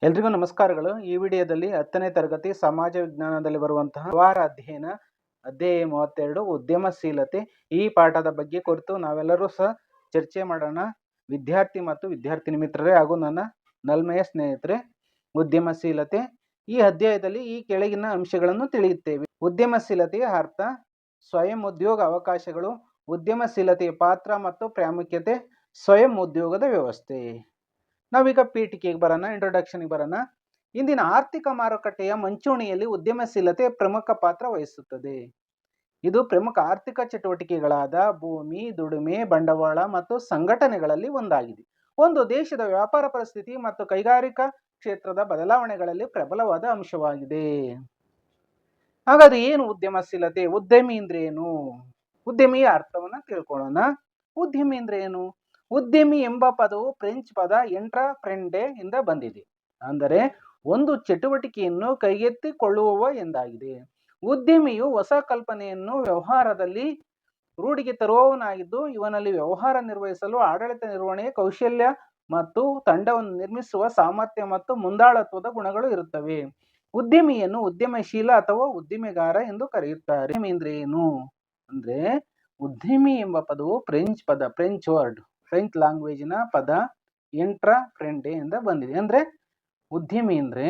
ಎಲ್ರಿಗೂ ನಮಸ್ಕಾರಗಳು. ಈ ವಿಡಿಯೋದಲ್ಲಿ 10ನೇ ತರಗತಿ ಸಮಾಜ ವಿಜ್ಞಾನದಲ್ಲಿ ಬರುವಂತಹ ವ್ಯವಹಾರ ಅಧ್ಯಾಯ 32 ಉದ್ಯಮಶೀಲತೆ ಈ ಪಾಠದ ಬಗ್ಗೆ ಕುರಿತು ನಾವೆಲ್ಲರೂ ಸಹ ಚರ್ಚೆ ಮಾಡೋಣ. ವಿದ್ಯಾರ್ಥಿ ಮತ್ತು ವಿದ್ಯಾರ್ಥಿನಿ ಮಿತ್ರರೇ ಹಾಗೂ ನನ್ನ ನಲ್ಮೆಯ ಸ್ನೇಹಿತರೆ, ಉದ್ಯಮಶೀಲತೆ ಈ ಅಧ್ಯಾಯದಲ್ಲಿ ಈ ಕೆಳಗಿನ ಅಂಶಗಳನ್ನು ತಿಳಿಯುತ್ತೇವೆ. ಉದ್ಯಮಶೀಲತೆಯ ಅರ್ಥ, ಸ್ವಯಂ ಉದ್ಯೋಗ ಅವಕಾಶಗಳು, ಉದ್ಯಮಶೀಲತೆಯ ಪಾತ್ರ ಮತ್ತು ಪ್ರಾಮುಖ್ಯತೆ, ಸ್ವಯಂ ಉದ್ಯೋಗದ ವ್ಯವಸ್ಥೆ. ನಾವೀಗ ಪೀಠಿಕೆಗೆ ಬರೋಣ, ಇಂಟ್ರೊಡಕ್ಷನ್ಗೆ ಬರೋಣ. ಇಂದಿನ ಆರ್ಥಿಕ ಮಾರುಕಟ್ಟೆಯ ಮುಂಚೂಣಿಯಲ್ಲಿ ಉದ್ಯಮಶೀಲತೆ ಪ್ರಮುಖ ಪಾತ್ರ ವಹಿಸುತ್ತದೆ. ಇದು ಪ್ರಮುಖ ಆರ್ಥಿಕ ಚಟುವಟಿಕೆಗಳಾದ ಭೂಮಿ, ದುಡಿಮೆ, ಬಂಡವಾಳ ಮತ್ತು ಸಂಘಟನೆಗಳಲ್ಲಿ ಒಂದಾಗಿದೆ. ಒಂದು ದೇಶದ ವ್ಯಾಪಾರ ಪರಿಸ್ಥಿತಿ ಮತ್ತು ಕೈಗಾರಿಕಾ ಕ್ಷೇತ್ರದ ಬದಲಾವಣೆಗಳಲ್ಲಿ ಪ್ರಬಲವಾದ ಅಂಶವಾಗಿದೆ. ಹಾಗಾದ್ರೆ ಏನು ಉದ್ಯಮಶೀಲತೆ? ಉದ್ಯಮಿ ಅಂದ್ರೆ ಏನು? ಉದ್ಯಮಿಯ ಅರ್ಥವನ್ನ ತಿಳ್ಕೊಳ್ಳೋಣ. ಉದ್ಯಮಿ ಅಂದ್ರೆ ಏನು? ಉದ್ಯಮಿ ಎಂಬ ಪದವು ಫ್ರೆಂಚ್ ಪದ ಎಂಟ್ರಪ್ರೆಂಡೆ ಇಂದ ಬಂದಿದೆ. ಅಂದರೆ ಒಂದು ಚಟುವಟಿಕೆಯನ್ನು ಕೈಗೆತ್ತಿಕೊಳ್ಳುವವ ಎಂದಾಗಿದೆ. ಉದ್ಯಮಿಯು ಹೊಸ ಕಲ್ಪನೆಯನ್ನು ವ್ಯವಹಾರದಲ್ಲಿ ರೂಢಿಗೆ ತರುವವನಾಗಿದ್ದು, ಇವನಲ್ಲಿ ವ್ಯವಹಾರ ನಿರ್ವಹಿಸಲು ಆಡಳಿತ ನಿರ್ವಹಣೆಯ ಕೌಶಲ್ಯ ಮತ್ತು ತಂಡವನ್ನು ನಿರ್ಮಿಸುವ ಸಾಮರ್ಥ್ಯ ಮತ್ತು ಮುಂದಾಳತ್ವದ ಗುಣಗಳು ಇರುತ್ತವೆ. ಉದ್ಯಮಿಯನ್ನು ಉದ್ಯಮಶೀಲ ಅಥವಾ ಉದ್ದಿಮೆಗಾರ ಎಂದು ಕರೆಯುತ್ತಾರೆ. ಉದ್ಯಮಿ ಅಂದ್ರೆ ಏನು ಅಂದ್ರೆ, ಉದ್ಯಮಿ ಎಂಬ ಪದವು ಫ್ರೆಂಚ್ ವರ್ಡ್, ಫ್ರೆಂಚ್ ಲ್ಯಾಂಗ್ವೇಜಿನ ಪದ ಎಂಟ್ರಪ್ರೆಂಡೆ ಇಂದ ಬಂದಿದೆ. ಅಂದ್ರೆ ಉದ್ಯಮಿ ಅಂದ್ರೆ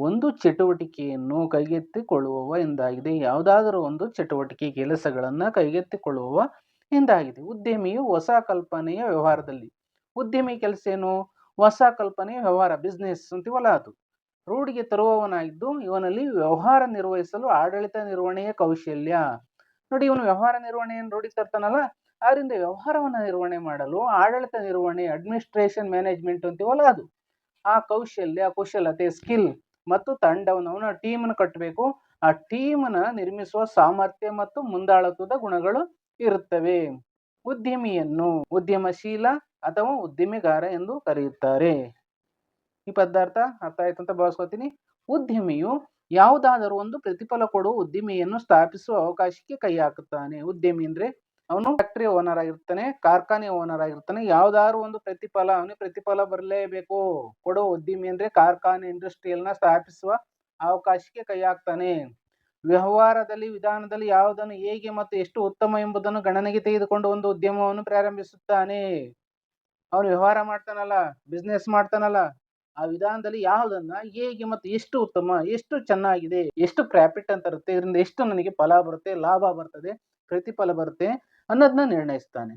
ಒಂದು ಚಟುವಟಿಕೆಯನ್ನು ಕೈಗೆತ್ತಿಕೊಳ್ಳುವವ ಎಂದಾಗಿದೆ. ಯಾವುದಾದರೂ ಒಂದು ಚಟುವಟಿಕೆ ಕೆಲಸಗಳನ್ನ ಕೈಗೆತ್ತಿಕೊಳ್ಳುವವ ಎಂದಾಗಿದೆ. ಉದ್ಯಮಿಯು ಹೊಸ ಕಲ್ಪನೆಯ ವ್ಯವಹಾರದಲ್ಲಿ, ಉದ್ಯಮಿ ಕೆಲಸ ಏನು? ಹೊಸ ಕಲ್ಪನೆಯ ವ್ಯವಹಾರ, ಬಿಸ್ನೆಸ್ ಅಂತೀವಲ್ಲ, ಅದು ರೂಢಿಗೆ ತರುವವನಾಗಿದ್ದು, ಇವನಲ್ಲಿ ವ್ಯವಹಾರ ನಿರ್ವಹಿಸಲು ಆಡಳಿತ ನಿರ್ವಹಣೆಯ ಕೌಶಲ್ಯ. ನೋಡಿ, ಇವನು ವ್ಯವಹಾರ ನಿರ್ವಹಣೆಯನ್ನು ರೂಢಿಗೆ ತರ್ತಾನಲ್ಲ, ಅದರಿಂದ ವ್ಯವಹಾರವನ್ನ ನಿರ್ವಹಣೆ ಮಾಡಲು ಆಡಳಿತ ನಿರ್ವಹಣೆ, ಅಡ್ಮಿನಿಸ್ಟ್ರೇಷನ್ ಮ್ಯಾನೇಜ್ಮೆಂಟ್ ಅಂತೀವಲ್ಲ, ಅದು ಆ ಕೌಶಲ್ಯ, ಕುಶಲತೆ, ಸ್ಕಿಲ್ ಮತ್ತು ತಂಡವನ್ನು, ಅವನ ಟೀಮನ್ನು ಕಟ್ಟಬೇಕು. ಆ ಟೀಮನ್ನ ನಿರ್ಮಿಸುವ ಸಾಮರ್ಥ್ಯ ಮತ್ತು ಮುಂದಾಳತ್ವದ ಗುಣಗಳು ಇರುತ್ತವೆ. ಉದ್ಯಮಿಯನ್ನು ಉದ್ಯಮಶೀಲ ಅಥವಾ ಉದ್ದಿಮೆಗಾರ ಎಂದು ಕರೆಯುತ್ತಾರೆ. ಈ ಪದಾರ್ಥ ಅರ್ಥ ಆಯ್ತು ಅಂತ ಭಾವಿಸ್ಕೊತೀನಿ. ಉದ್ಯಮಿಯು ಯಾವುದಾದರೂ ಒಂದು ಪ್ರತಿಫಲ ಕೊಡುವ ಉದ್ದಿಮೆಯನ್ನು ಸ್ಥಾಪಿಸುವ ಅವಕಾಶಕ್ಕೆ ಕೈ ಹಾಕುತ್ತಾನೆ. ಉದ್ಯಮಿ ಅಂದ್ರೆ ಅವನು ಫ್ಯಾಕ್ಟರಿ ಓನರ್ ಆಗಿರ್ತಾನೆ, ಕಾರ್ಖಾನೆ ಓನರ್ ಆಗಿರ್ತಾನೆ. ಯಾವ್ದಾದ್ರು ಒಂದು ಪ್ರತಿಫಲ, ಅವನಿಗೆ ಪ್ರತಿಫಲ ಬರಲೇಬೇಕು. ಕೊಡೋ ಉದ್ಯಮಿ ಅಂದ್ರೆ ಕಾರ್ಖಾನೆ, ಇಂಡಸ್ಟ್ರಿಯಲ್ನ ಸ್ಥಾಪಿಸುವ ಅವಕಾಶಕ್ಕೆ ಕೈ ಹಾಕ್ತಾನೆ. ವ್ಯವಹಾರದಲ್ಲಿ ವಿಧಾನದಲ್ಲಿ ಯಾವುದನ್ನು ಹೇಗೆ ಮತ್ತು ಎಷ್ಟು ಉತ್ತಮ ಎಂಬುದನ್ನು ಗಣನೆಗೆ ತೆಗೆದುಕೊಂಡು ಒಂದು ಉದ್ಯಮವನ್ನು ಪ್ರಾರಂಭಿಸುತ್ತಾನೆ. ಅವನು ವ್ಯವಹಾರ ಮಾಡ್ತಾನಲ್ಲ, ಬಿಸ್ನೆಸ್ ಮಾಡ್ತಾನಲ್ಲ, ಆ ವಿಧಾನದಲ್ಲಿ ಯಾವುದನ್ನ ಹೇಗೆ ಮತ್ತು ಎಷ್ಟು ಉತ್ತಮ, ಎಷ್ಟು ಚೆನ್ನಾಗಿದೆ, ಎಷ್ಟು ಪ್ರಾಫಿಟ್ ಅಂತ ಇರುತ್ತೆ, ಇದರಿಂದ ಎಷ್ಟು ನನಗೆ ಫಲ ಬರುತ್ತೆ, ಲಾಭ ಬರ್ತದೆ, ಪ್ರತಿಫಲ ಬರುತ್ತೆ ಅನ್ನೋದನ್ನ ನಿರ್ಣಯಿಸ್ತಾನೆ.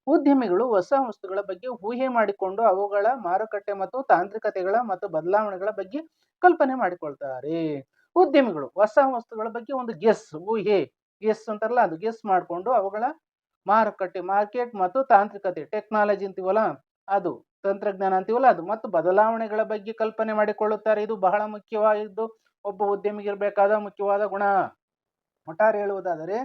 ಉದ್ಯಮಿಗಳು ಹೊಸ ವಸ್ತುಗಳ ಬಗ್ಗೆ ಊಹೆ ಮಾಡಿಕೊಂಡು ಅವುಗಳ ಮಾರುಕಟ್ಟೆ ಮತ್ತು ತಾಂತ್ರಿಕತೆಗಳ ಮತ್ತು ಬದಲಾವಣೆಗಳ ಬಗ್ಗೆ ಕಲ್ಪನೆ ಮಾಡಿಕೊಳ್ತಾರೆ. ಉದ್ಯಮಿಗಳು ಹೊಸ ವಸ್ತುಗಳ ಬಗ್ಗೆ ಒಂದು ಊಹೆ ಅಂತಾರಲ್ಲ, ಅದು ಗೆಸ್ ಮಾಡಿಕೊಂಡು ಅವುಗಳ ಮಾರುಕಟ್ಟೆ, ಮಾರ್ಕೆಟ್ ಮತ್ತು ತಾಂತ್ರಿಕತೆ, ಟೆಕ್ನಾಲಜಿ ಅಂತೀವಲ್ಲ, ಅದು ತಂತ್ರಜ್ಞಾನ ಅಂತೀವಲ್ಲ, ಅದು ಮತ್ತು ಬದಲಾವಣೆಗಳ ಬಗ್ಗೆ ಕಲ್ಪನೆ ಮಾಡಿಕೊಳ್ಳುತ್ತಾರೆ. ಇದು ಬಹಳ ಮುಖ್ಯವಾಗಿದ್ದು ಒಬ್ಬ ಉದ್ಯಮಿಗೆ ಇರಬೇಕಾದ ಮುಖ್ಯವಾದ ಗುಣ. ಒಟ್ಟಾರೆ ಹೇಳುವುದಾದರೆ,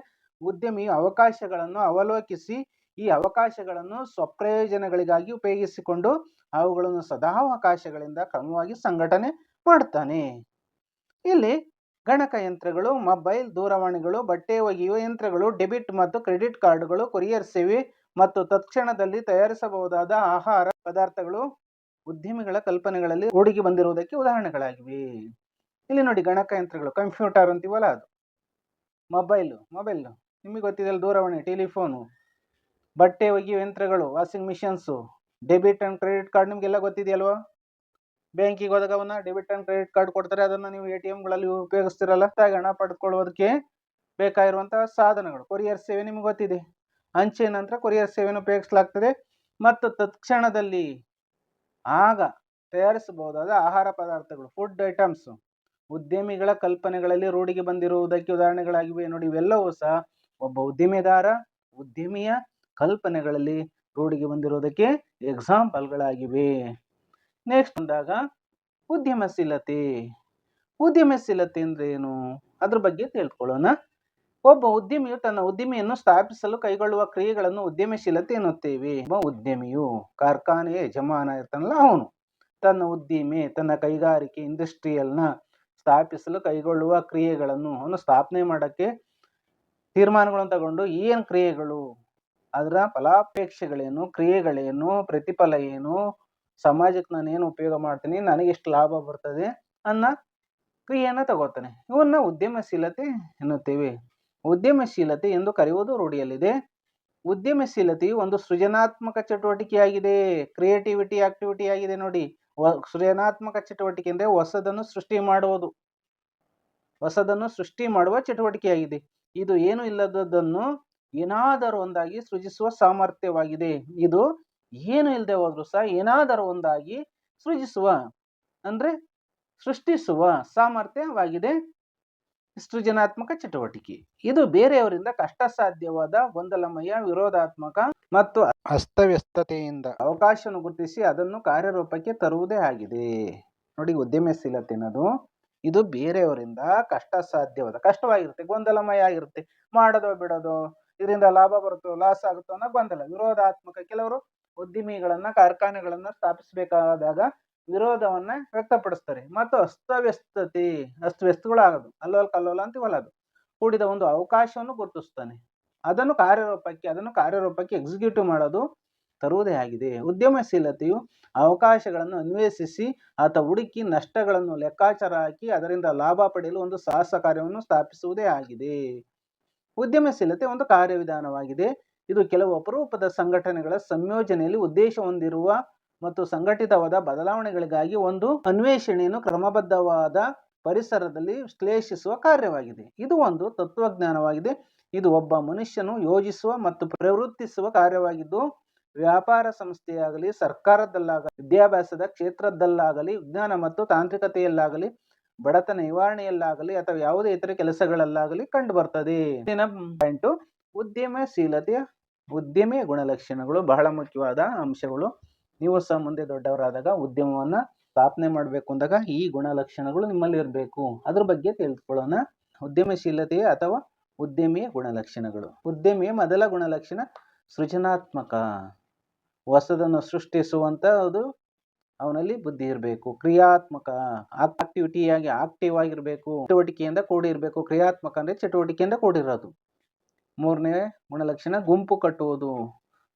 ಉದ್ಯಮಿ ಅವಕಾಶಗಳನ್ನು ಅವಲೋಕಿಸಿ ಈ ಅವಕಾಶಗಳನ್ನು ಸ್ವಪ್ರಯೋಜನಗಳಿಗಾಗಿ ಉಪಯೋಗಿಸಿಕೊಂಡು ಅವುಗಳನ್ನು ಸದಾವಕಾಶಗಳಿಂದ ಕ್ರಮವಾಗಿ ಸಂಘಟನೆ ಮಾಡ್ತಾನೆ. ಇಲ್ಲಿ ಗಣಕಯಂತ್ರಗಳು, ಮೊಬೈಲ್ ದೂರವಾಣಿಗಳು, ಬಟ್ಟೆ ಒಗೆಯುವ ಯಂತ್ರಗಳು, ಡೆಬಿಟ್ ಮತ್ತು ಕ್ರೆಡಿಟ್ ಕಾರ್ಡ್ಗಳು, ಕೊರಿಯರ್ ಸೇವೆ ಮತ್ತು ತತ್ಕ್ಷಣದಲ್ಲಿ ತಯಾರಿಸಬಹುದಾದ ಆಹಾರ ಪದಾರ್ಥಗಳು ಉದ್ಯಮಿಗಳ ಕಲ್ಪನೆಗಳಲ್ಲಿ ರೂಢಿಗೆ ಬಂದಿರುವುದಕ್ಕೆ ಉದಾಹರಣೆಗಳಾಗಿವೆ. ಇಲ್ಲಿ ನೋಡಿ, ಗಣಕಯಂತ್ರಗಳು, ಕಂಪ್ಯೂಟರ್ ಅಂತೀವಲ್ಲ, ಅದು ಮೊಬೈಲ್ ನಿಮಗೆ ಗೊತ್ತಿದೆಯಲ್ಲ, ದೂರವಾಣಿ, ಟೆಲಿಫೋನು, ಬಟ್ಟೆ ಒಗೆಯುವ ಯಂತ್ರಗಳು, washing missions, debit and credit card ನಿಮಗೆಲ್ಲ ಗೊತ್ತಿದೆಯಲ್ವಾ. ಬ್ಯಾಂಕಿಗೆ ಹೋದಾಗ ಅವನ್ನ ಡೆಬಿಟ್ ಅಂಡ್ ಕ್ರೆಡಿಟ್ ಕಾರ್ಡ್ ಕೊಡ್ತಾರೆ, ಅದನ್ನ ನೀವು ATMಗಳಲ್ಲಿ ಉಪಯೋಗಿಸ್ತಿರಲ್ಲ. ಹಣ ಪಡೆದುಕೊಳ್ಳುವುದಕ್ಕೆ ಬೇಕಾಗಿರುವಂತಹ ಸಾಧನಗಳು. ಕೊರಿಯರ್ ಸೇವೆ ನಿಮ್ಗೆ ಗೊತ್ತಿದೆ, ಅಂಚೆ ನಂತರ ಕೊರಿಯರ್ ಸೇವೆಯನ್ನು ಉಪಯೋಗಿಸಲಾಗ್ತದೆ. ಮತ್ತು ತತ್ಕ್ಷಣದಲ್ಲಿ ಆಗ ತಯಾರಿಸಬಹುದಾದ ಆಹಾರ ಪದಾರ್ಥಗಳು, ಫುಡ್ ಐಟಮ್ಸ್, ಉದ್ಯಮಿಗಳ ಕಲ್ಪನೆಗಳಲ್ಲಿ ರೂಢಿಗೆ ಬಂದಿರುವುದಕ್ಕೆ ಉದಾಹರಣೆಗಳಾಗಿವೆ. ನೋಡಿ, ಇವೆಲ್ಲವೂ ಸಹ ಒಬ್ಬ ಉದ್ಯಮಿಯ ಕಲ್ಪನೆಗಳಲ್ಲಿ ರೂಢಿಗೆ ಬಂದಿರುವುದಕ್ಕೆ ಎಕ್ಸಾಂಪಲ್ಗಳಾಗಿವೆ. ನೆಕ್ಸ್ಟ್ ಬಂದಾಗ ಉದ್ಯಮಶೀಲತೆ ಅಂದ್ರೆ ಏನು, ಅದ್ರ ಬಗ್ಗೆ ತಿಳ್ಕೊಳ್ಳೋಣ. ಒಬ್ಬ ಉದ್ಯಮಿಯು ತನ್ನ ಉದ್ದಿಮೆಯನ್ನು ಸ್ಥಾಪಿಸಲು ಕೈಗೊಳ್ಳುವ ಕ್ರಿಯೆಗಳನ್ನು ಉದ್ಯಮಶೀಲತೆ ಎನ್ನುತ್ತೇವೆ. ಒಬ್ಬ ಉದ್ಯಮಿಯು ಕಾರ್ಖಾನೆಯ ಯಜಮಾನ ಇರ್ತಾನಲ್ಲ, ಅವನು ತನ್ನ ಉದ್ದಿಮೆ, ತನ್ನ ಕೈಗಾರಿಕೆ, ಇಂಡಸ್ಟ್ರಿಯಲ್ನ ಸ್ಥಾಪಿಸಲು ಕೈಗೊಳ್ಳುವ ಕ್ರಿಯೆಗಳನ್ನು, ಅವನು ಸ್ಥಾಪನೆ ಮಾಡಕ್ಕೆ ತೀರ್ಮಾನಗಳನ್ನು ತಗೊಂಡು ಏನು ಕ್ರಿಯೆಗಳು, ಅದರ ಫಲಾಪೇಕ್ಷೆಗಳೇನು, ಕ್ರಿಯೆಗಳೇನು, ಪ್ರತಿಫಲ ಏನು, ಸಮಾಜಕ್ಕೆ ನಾನು ಏನು ಉಪಯೋಗ ಮಾಡ್ತೀನಿ, ನನಗೆ ಎಷ್ಟು ಲಾಭ ಬರ್ತದೆ ಅನ್ನೋ ಕ್ರಿಯೆಯನ್ನು ತಗೋತಾನೆ. ಇವನ್ನ ಉದ್ಯಮಶೀಲತೆ ಎನ್ನುತ್ತೇವೆ. ಉದ್ಯಮಶೀಲತೆ ಎಂದು ಕರೆಯುವುದು ರೂಢಿಯಲ್ಲಿದೆ. ಉದ್ಯಮಶೀಲತೆಯು ಒಂದು ಸೃಜನಾತ್ಮಕ ಚಟುವಟಿಕೆಯಾಗಿದೆ. ಕ್ರಿಯೇಟಿವಿಟಿ ಆಕ್ಟಿವಿಟಿ ಆಗಿದೆ ನೋಡಿ. ಸೃಜನಾತ್ಮಕ ಚಟುವಟಿಕೆ ಅಂದರೆ ಹೊಸದನ್ನು ಸೃಷ್ಟಿ ಮಾಡುವ ಚಟುವಟಿಕೆಯಾಗಿದೆ. ಇದು ಏನು ಇಲ್ಲದನ್ನು ಏನಾದರೂ ಒಂದಾಗಿ ಸೃಜಿಸುವ ಸಾಮರ್ಥ್ಯವಾಗಿದೆ. ಇದು ಏನು ಇಲ್ಲದೆ ಹೋದ್ರೂ ಸಹ ಏನಾದರೂ ಒಂದಾಗಿ ಸೃಷ್ಟಿಸುವ ಸಾಮರ್ಥ್ಯವಾಗಿದೆ ಸೃಜನಾತ್ಮಕ ಚಟುವಟಿಕೆ. ಇದು ಬೇರೆಯವರಿಂದ ಕಷ್ಟ ಸಾಧ್ಯವಾದ ಗೊಂದಲಮಯ, ವಿರೋಧಾತ್ಮಕ ಮತ್ತು ಅಸ್ತವ್ಯಸ್ತತೆಯಿಂದ ಅವಕಾಶವನ್ನು ಗುರುತಿಸಿ ಅದನ್ನು ಕಾರ್ಯರೂಪಕ್ಕೆ ತರುವುದೇ ಆಗಿದೆ. ನೋಡಿ, ಉದ್ಯಮಶೀಲತೆ ಅನ್ನೋದು ಇದು ಬೇರೆಯವರಿಂದ ಕಷ್ಟವಾಗಿರುತ್ತೆ, ಗೊಂದಲಮಯ ಆಗಿರುತ್ತೆ, ಮಾಡೋದೋ ಬಿಡೋದು, ಇದರಿಂದ ಲಾಭ ಬರುತ್ತೋ ಲಾಸ್ ಆಗುತ್ತೋ ಅನ್ನೋ ಗೊಂದಲ. ವಿರೋಧಾತ್ಮಕ, ಕೆಲವರು ಉದ್ದಿಮೆಗಳನ್ನ ಕಾರ್ಖಾನೆಗಳನ್ನ ಸ್ಥಾಪಿಸಬೇಕಾದಾಗ ವಿರೋಧವನ್ನ ವ್ಯಕ್ತಪಡಿಸ್ತಾರೆ. ಮತ್ತು ಅಸ್ತವ್ಯಸ್ತಗಳಾಗೋದು, ಅಲ್ಲೋಲ ಕಲ್ಲೋಲ ಅಂತೀವಲ್ಲ, ಅದು ಕೂಡಿದ ಒಂದು ಅವಕಾಶವನ್ನು ಗುರುತಿಸ್ತಾನೆ. ಅದನ್ನು ಕಾರ್ಯರೂಪಕ್ಕೆ ಎಕ್ಸಿಕ್ಯೂಟಿವ್ ಮಾಡೋದು, ತರುವುದೇ ಆಗಿದೆ. ಉದ್ಯಮಶೀಲತೆಯು ಅವಕಾಶಗಳನ್ನು ಅನ್ವೇಷಿಸಿ ಅಥವಾ ಹುಡುಕಿ ನಷ್ಟಗಳನ್ನು ಲೆಕ್ಕಾಚಾರ ಹಾಕಿ ಅದರಿಂದ ಲಾಭ ಪಡೆಯಲು ಒಂದು ಸಾಹಸ ಕಾರ್ಯವನ್ನು ಸ್ಥಾಪಿಸುವುದೇ ಆಗಿದೆ. ಉದ್ಯಮಶೀಲತೆ ಒಂದು ಕಾರ್ಯವಿಧಾನವಾಗಿದೆ. ಇದು ಕೆಲವು ಅಪರೂಪದ ಸಂಘಟನೆಗಳ ಸಂಯೋಜನೆಯಲ್ಲಿ ಉದ್ದೇಶ ಹೊಂದಿರುವ ಮತ್ತು ಸಂಘಟಿತವಾದ ಬದಲಾವಣೆಗಳಿಗಾಗಿ ಒಂದು ಅನ್ವೇಷಣೆಯನ್ನು ಕ್ರಮಬದ್ಧವಾದ ಪರಿಸರದಲ್ಲಿ ವಿಶ್ಲೇಷಿಸುವ ಕಾರ್ಯವಾಗಿದೆ. ಇದು ಒಂದು ತತ್ವಜ್ಞಾನವಾಗಿದೆ. ಇದು ಒಬ್ಬ ಮನುಷ್ಯನು ಯೋಜಿಸುವ ಮತ್ತು ಪ್ರವರ್ತಿಸುವ ಕಾರ್ಯವಾಗಿದ್ದು, ವ್ಯಾಪಾರ ಸಂಸ್ಥೆಯಾಗಲಿ, ಸರ್ಕಾರದಲ್ಲಾಗಲಿ, ವಿದ್ಯಾಭ್ಯಾಸದ ಕ್ಷೇತ್ರದಲ್ಲಾಗಲಿ, ವಿಜ್ಞಾನ ಮತ್ತು ತಾಂತ್ರಿಕತೆಯಲ್ಲಾಗಲಿ, ಬಡತನ ನಿವಾರಣೆಯಲ್ಲಾಗಲಿ ಅಥವಾ ಯಾವುದೇ ಇತರ ಕೆಲಸಗಳಲ್ಲಾಗಲಿ ಕಂಡು ಬರ್ತದೆ. ಪಾಯಿಂಟು ಉದ್ಯಮಶೀಲತೆಯ ಉದ್ಯಮಿ ಗುಣಲಕ್ಷಣಗಳು ಬಹಳ ಮುಖ್ಯವಾದ ಅಂಶಗಳು. ನೀವು ಸಹ ಮುಂದೆ ದೊಡ್ಡವರಾದಾಗ ಉದ್ಯಮವನ್ನ ಸ್ಥಾಪನೆ ಮಾಡಬೇಕು ಅಂದಾಗ ಈ ಗುಣಲಕ್ಷಣಗಳು ನಿಮ್ಮಲ್ಲಿ ಇರಬೇಕು. ಅದ್ರ ಬಗ್ಗೆ ತಿಳಿದುಕೊಳ್ಳೋಣ. ಉದ್ಯಮಶೀಲತೆಯ ಅಥವಾ ಉದ್ಯಮಿಯ ಗುಣಲಕ್ಷಣಗಳು. ಉದ್ಯಮಿಯ ಮೊದಲ ಗುಣಲಕ್ಷಣ ಸೃಜನಾತ್ಮಕ. ಹೊಸದನ್ನು ಸೃಷ್ಟಿಸುವಂತದ್ದು ಅವನಲ್ಲಿ ಬುದ್ಧಿ ಇರಬೇಕು. ಕ್ರಿಯಾತ್ಮಕ, ಆಕ್ಟಿವ್ ಆಗಿರಬೇಕು, ಚಟುವಟಿಕೆಯಿಂದ ಕೂಡಿರಬೇಕು. ಕ್ರಿಯಾತ್ಮಕ ಅಂದ್ರೆ ಚಟುವಟಿಕೆಯಿಂದ ಕೂಡಿರೋದು. ಮೂರನೇ ಗುಣಲಕ್ಷಣ ಗುಂಪು ಕಟ್ಟುವುದು.